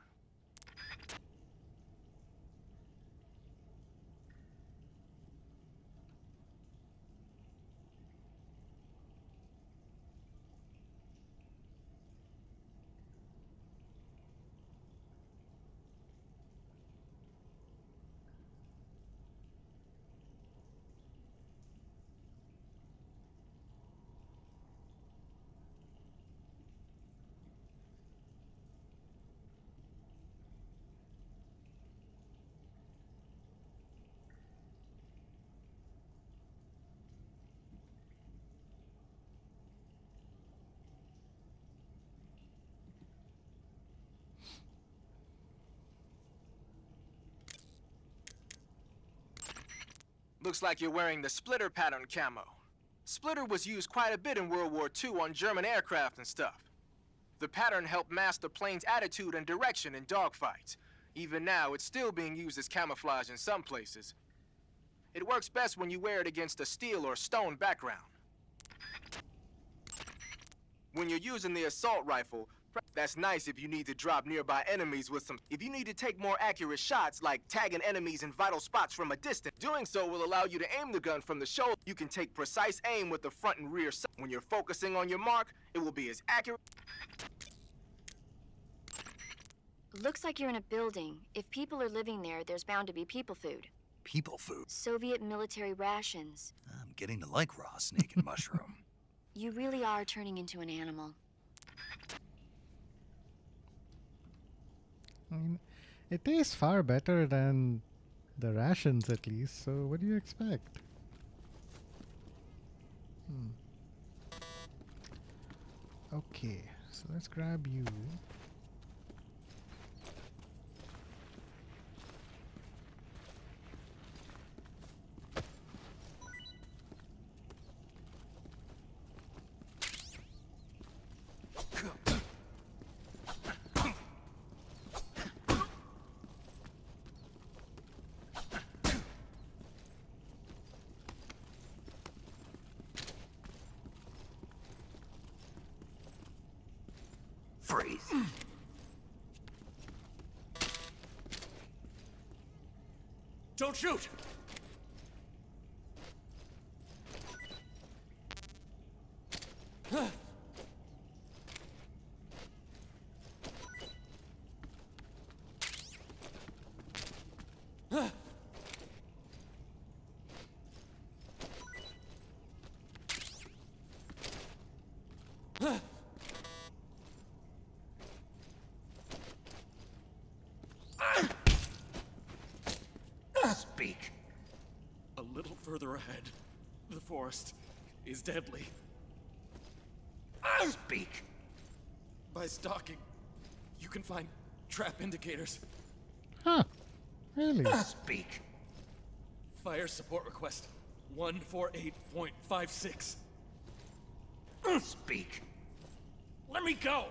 Looks like you're wearing the splitter pattern camo. Splitter was used quite a bit in World War II on German aircraft and stuff. The pattern helped mask the plane's attitude and direction in dogfights. Even now, it's still being used as camouflage in some places. It works best when you wear it against a steel or stone background. When you're using the assault rifle, that's nice if you need to drop nearby enemies with some... If you need to take more accurate shots, like tagging enemies in vital spots from a distance, doing so will allow you to aim the gun from the shoulder. You can take precise aim with the front and rear sight. When you're focusing on your mark, it will be as accurate... Looks like you're in a building. If people are living there, there's bound to be people food. People food? Soviet military rations. I'm getting to like raw snake and mushroom. You really are turning into an animal. I mean, it tastes far better than the rations, at least, so what do you expect? Okay, so let's grab you. Freeze. Don't shoot! Speak. A little further ahead, the forest is deadly. Speak. By stalking, you can find trap indicators. Huh. Really? Speak. Fire support request 148.56. Speak. Let me go!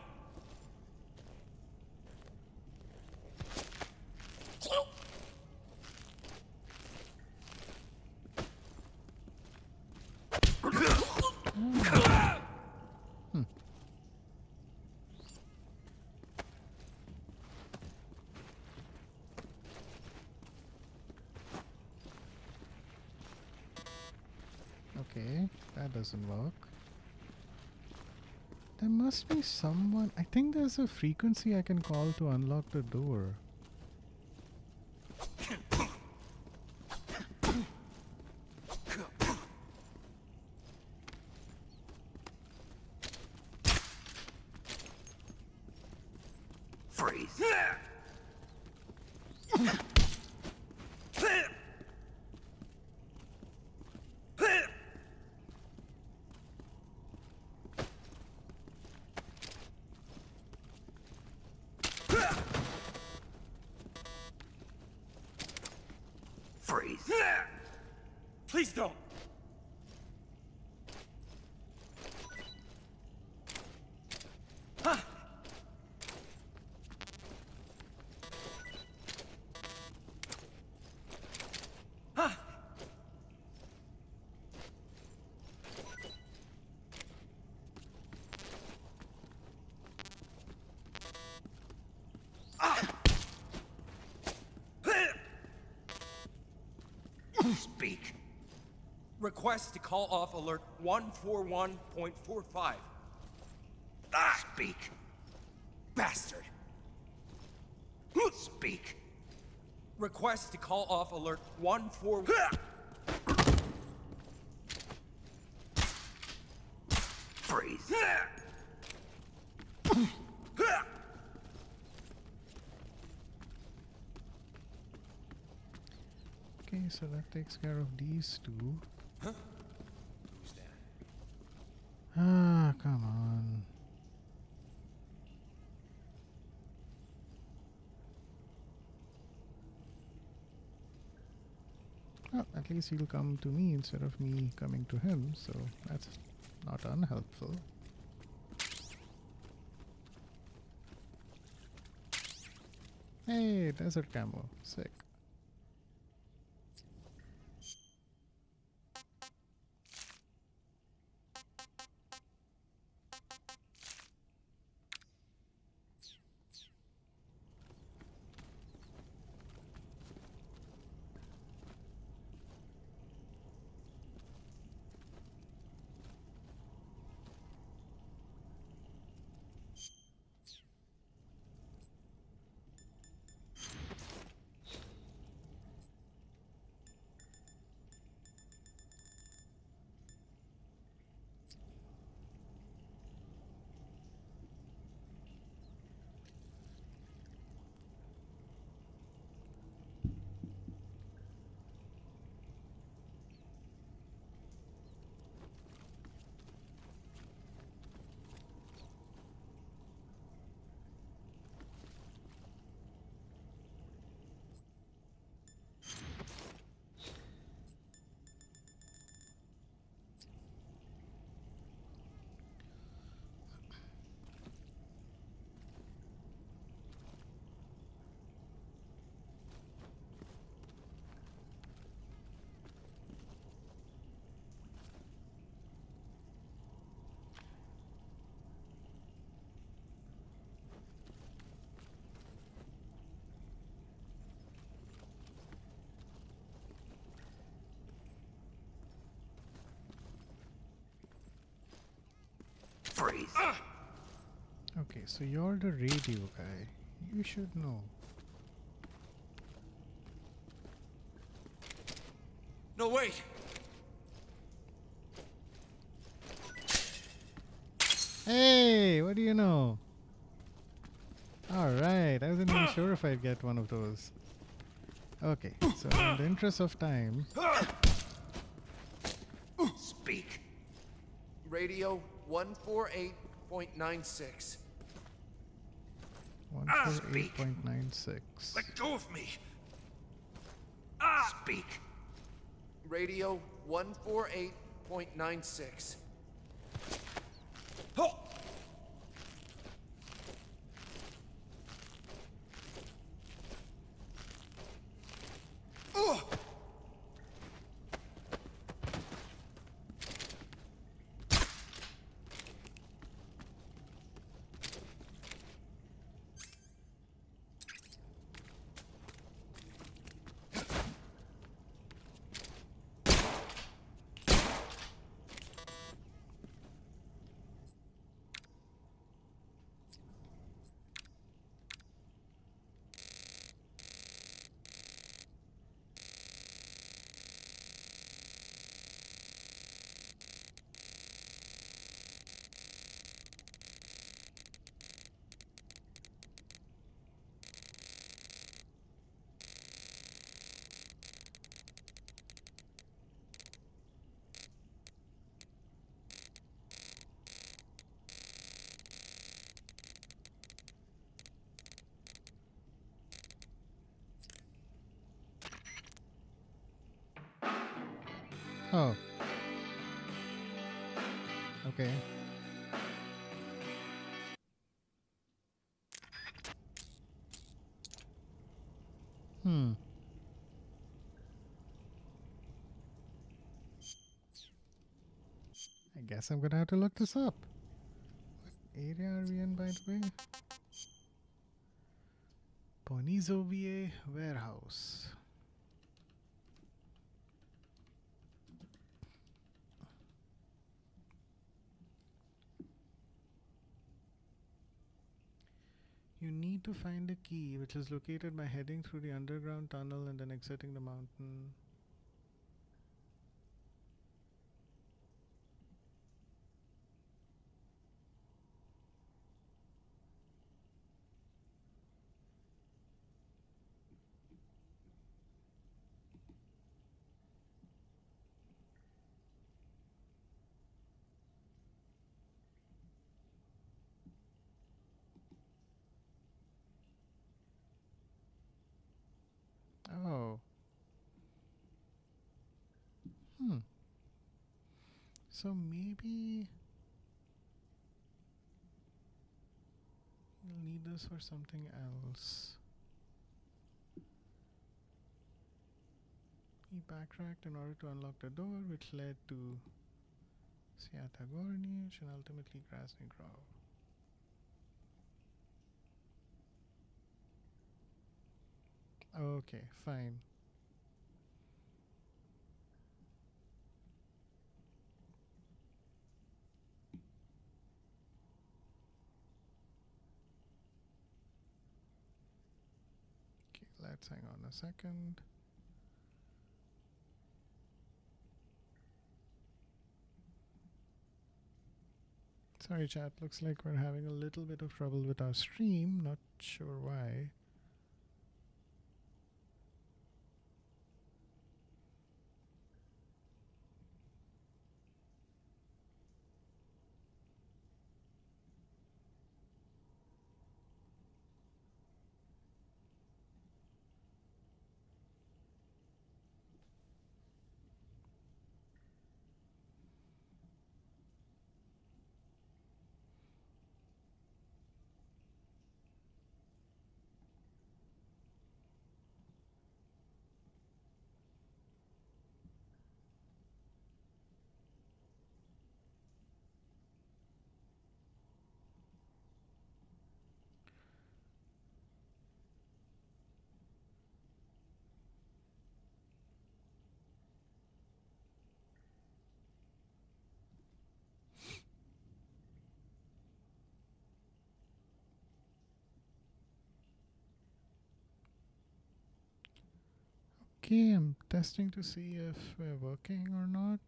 Okay, that doesn't work. There must be someone. I think there's a frequency I can call to unlock the door. Freeze. Freeze. Please don't! Speak. Request to call off alert 141.45. Speak. Bastard! Speak. Request to call off alert 14... Freeze. Okay, so that takes care of these two. Huh? Ah, come on. Well, at least he'll come to me instead of me coming to him, so that's not unhelpful. Hey, desert camo. Sick. Freeze. Okay, so you're the radio guy. You should know. No, wait! Hey, what do you know? Alright, I wasn't even sure if I'd get one of those. Okay, so in the interest of time... Speak. Radio 148.96. 148.96. Let go of me. Speak. Radio 148.96. Oh. Okay. I guess I'm gonna have to look this up. What area are we in, by the way? Ponizovie Warehouse. You need to find a key, which is located by heading through the underground tunnel and then exiting the mountain. Oh. So maybe you'll need this for something else. He backtracked in order to unlock the door, which led to Seata Gornish and ultimately Krasny Grove. Okay, fine. Okay, let's hang on a second. Sorry, chat. Looks like we're having a little bit of trouble with our stream. Not sure why. Okay, I'm testing to see if we're working or not.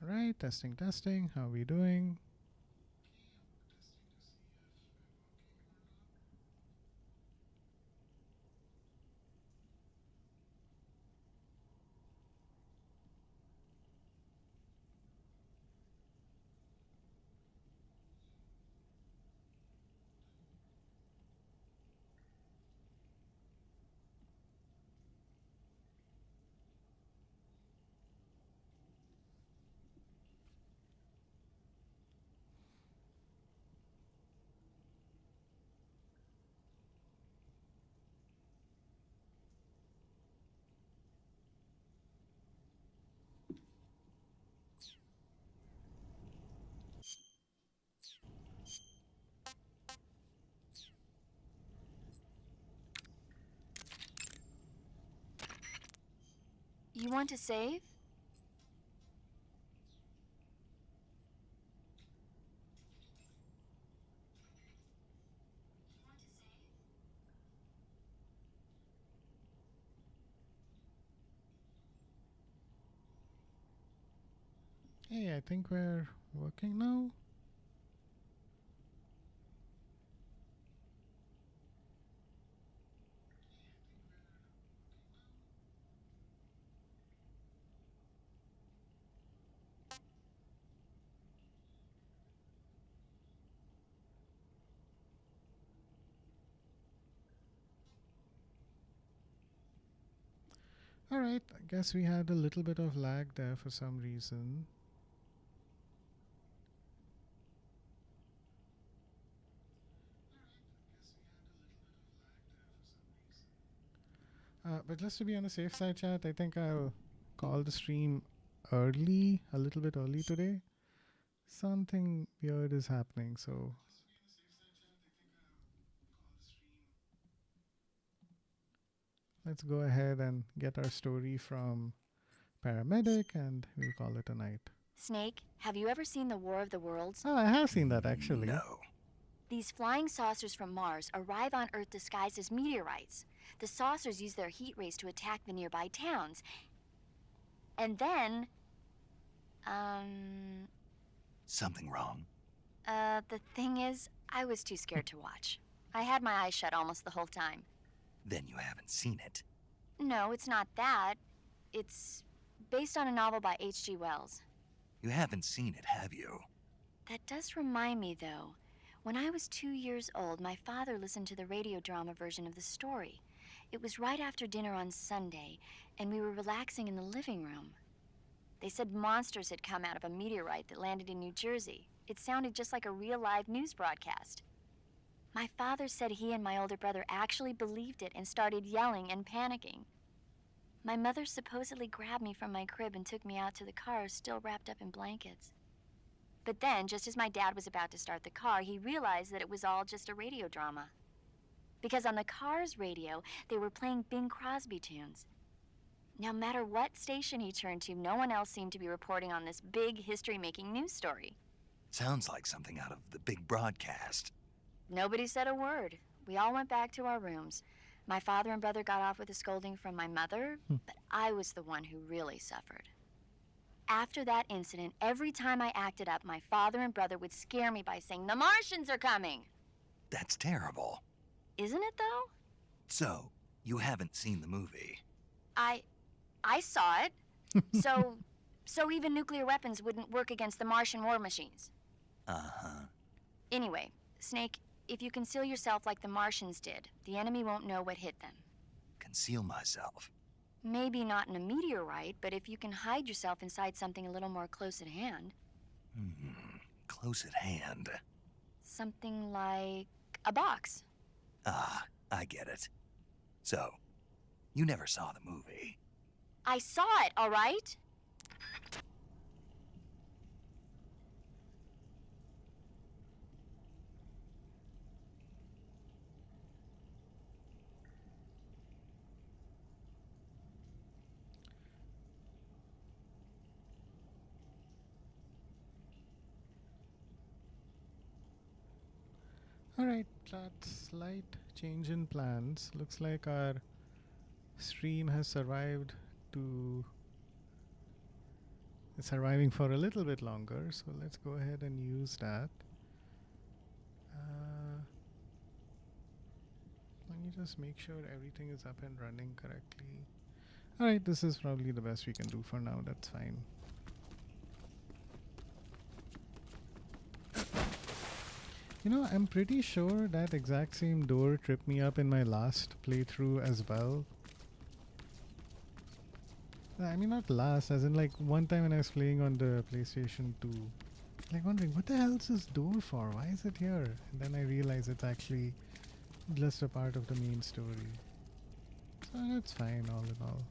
Alright, testing, testing. How are we doing? You want to save? Hey, I think we're working now. Alright, I guess we had a little bit of lag there for some reason. But just to be on the safe side, chat, I think I'll call the stream early, a little bit early today. Something weird is happening, so let's go ahead and get our story from Paramedic and we'll call it a night. Snake, have you ever seen the War of the Worlds? Oh, I have seen that actually. No. These flying saucers from Mars arrive on Earth disguised as meteorites. The saucers use their heat rays to attack the nearby towns. And then, Something wrong? the thing is, I was too scared to watch. I had my eyes shut almost the whole time. Then you haven't seen it. No, it's not that. It's based on a novel by H.G. Wells. You haven't seen it, have you? That does remind me, though. When I was 2 years old, my father listened to the radio drama version of the story. It was right after dinner on Sunday, and we were relaxing in the living room. They said monsters had come out of a meteorite that landed in New Jersey. It sounded just like a real live news broadcast. My father said he and my older brother actually believed it and started yelling and panicking. My mother supposedly grabbed me from my crib and took me out to the car, still wrapped up in blankets. But then, just as my dad was about to start the car, he realized that it was all just a radio drama. Because on the car's radio, they were playing Bing Crosby tunes. No matter what station he turned to, no one else seemed to be reporting on this big history-making news story. Sounds like something out of the big broadcast. Nobody said a word. We all went back to our rooms. My father and brother got off with a scolding from my mother, but I was the one who really suffered. After that incident, every time I acted up, my father and brother would scare me by saying, "The Martians are coming!" That's terrible. Isn't it, though? So, you haven't seen the movie? I saw it. So even nuclear weapons wouldn't work against the Martian war machines. Uh-huh. Anyway, Snake, if you conceal yourself like the Martians did, the enemy won't know what hit them. Conceal myself. Maybe not in a meteorite, but if you can hide yourself inside something a little more close at hand. Close at hand. Something like a box. Ah, I get it. So, you never saw the movie. I saw it, all right? Alright, that slight change in plans. Looks like our stream has survived to... It's surviving for a little bit longer, so let's go ahead and use that. Let me just make sure everything is up and running correctly. Alright, this is probably the best we can do for now, that's fine. You know, I'm pretty sure that exact same door tripped me up in my last playthrough as well. I mean, not last, as in like one time when I was playing on the PlayStation 2. Like wondering, what the hell is this door for? Why is it here? And then I realized it's actually just a part of the main story. So that's fine, all in all.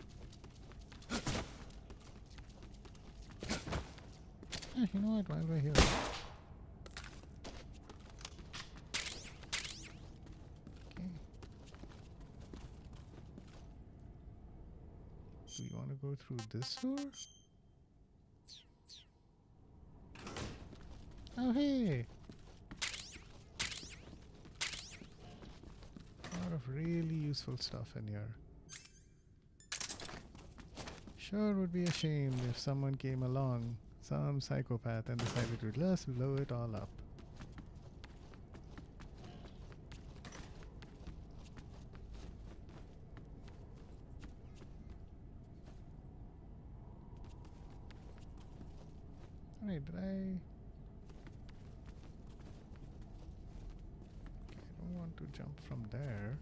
You know what, while we're here. Do you want to go through this door? Oh, hey! A lot of really useful stuff in here. Sure would be a shame if someone came along, some psychopath, and decided to just blow it all up. Alright, did I... Okay, I don't want to jump from there.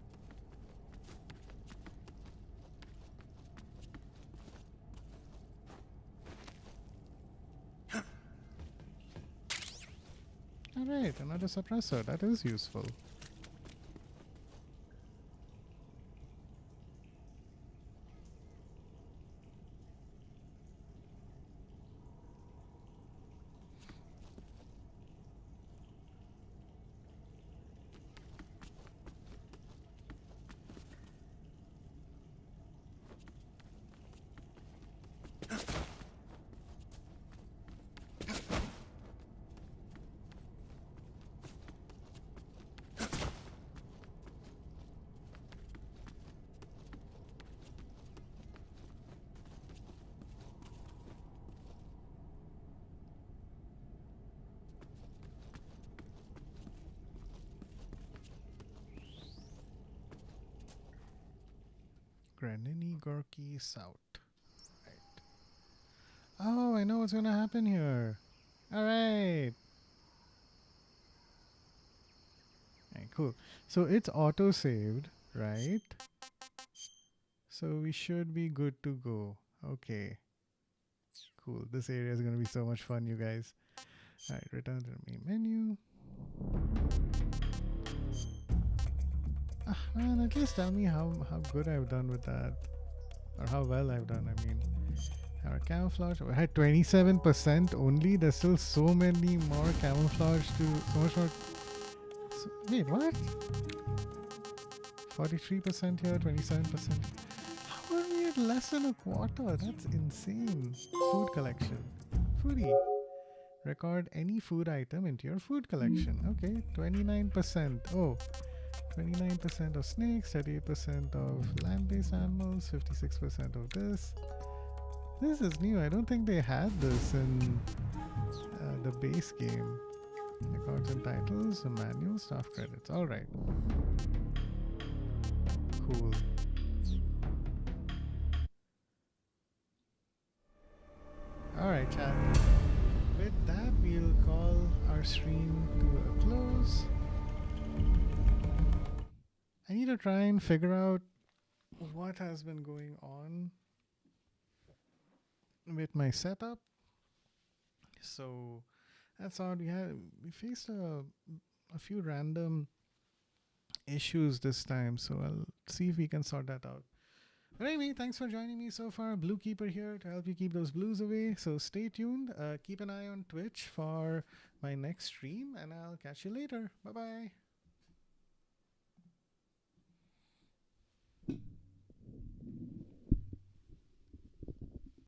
Alright, another suppressor, that is useful. Granini Gorky South. Right. Oh, I know what's gonna happen here. Alright. Alright, cool. So it's auto-saved, right? So we should be good to go. Okay. Cool. This area is gonna be so much fun, you guys. Alright, return to the main menu. Ah, man, at least tell me how good I've done with that. Or how well I've done, I mean. Our camouflage, we had 27% only. There's still so many more camouflage to, so much more. So, wait, what? 43% here, 27%. How are we at less than a quarter? That's insane. Food collection. Foodie. Record any food item into your food collection. Okay, 29%. Oh, 29% of snakes, 38% of land-based animals, 56% of this. This is new. I don't think they had this in the base game. Records and titles, the manual, staff credits. Alright. Cool. Alright, chat. With that, we'll call our stream to a close. I need to try and figure out what has been going on with my setup. So that's all we faced a few random issues this time, so I'll see if we can sort that out. But anyway, thanks for joining me so far. Blue Keeper here to help you keep those blues away. So stay tuned. Keep an eye on Twitch for my next stream, and I'll catch you later. Bye bye.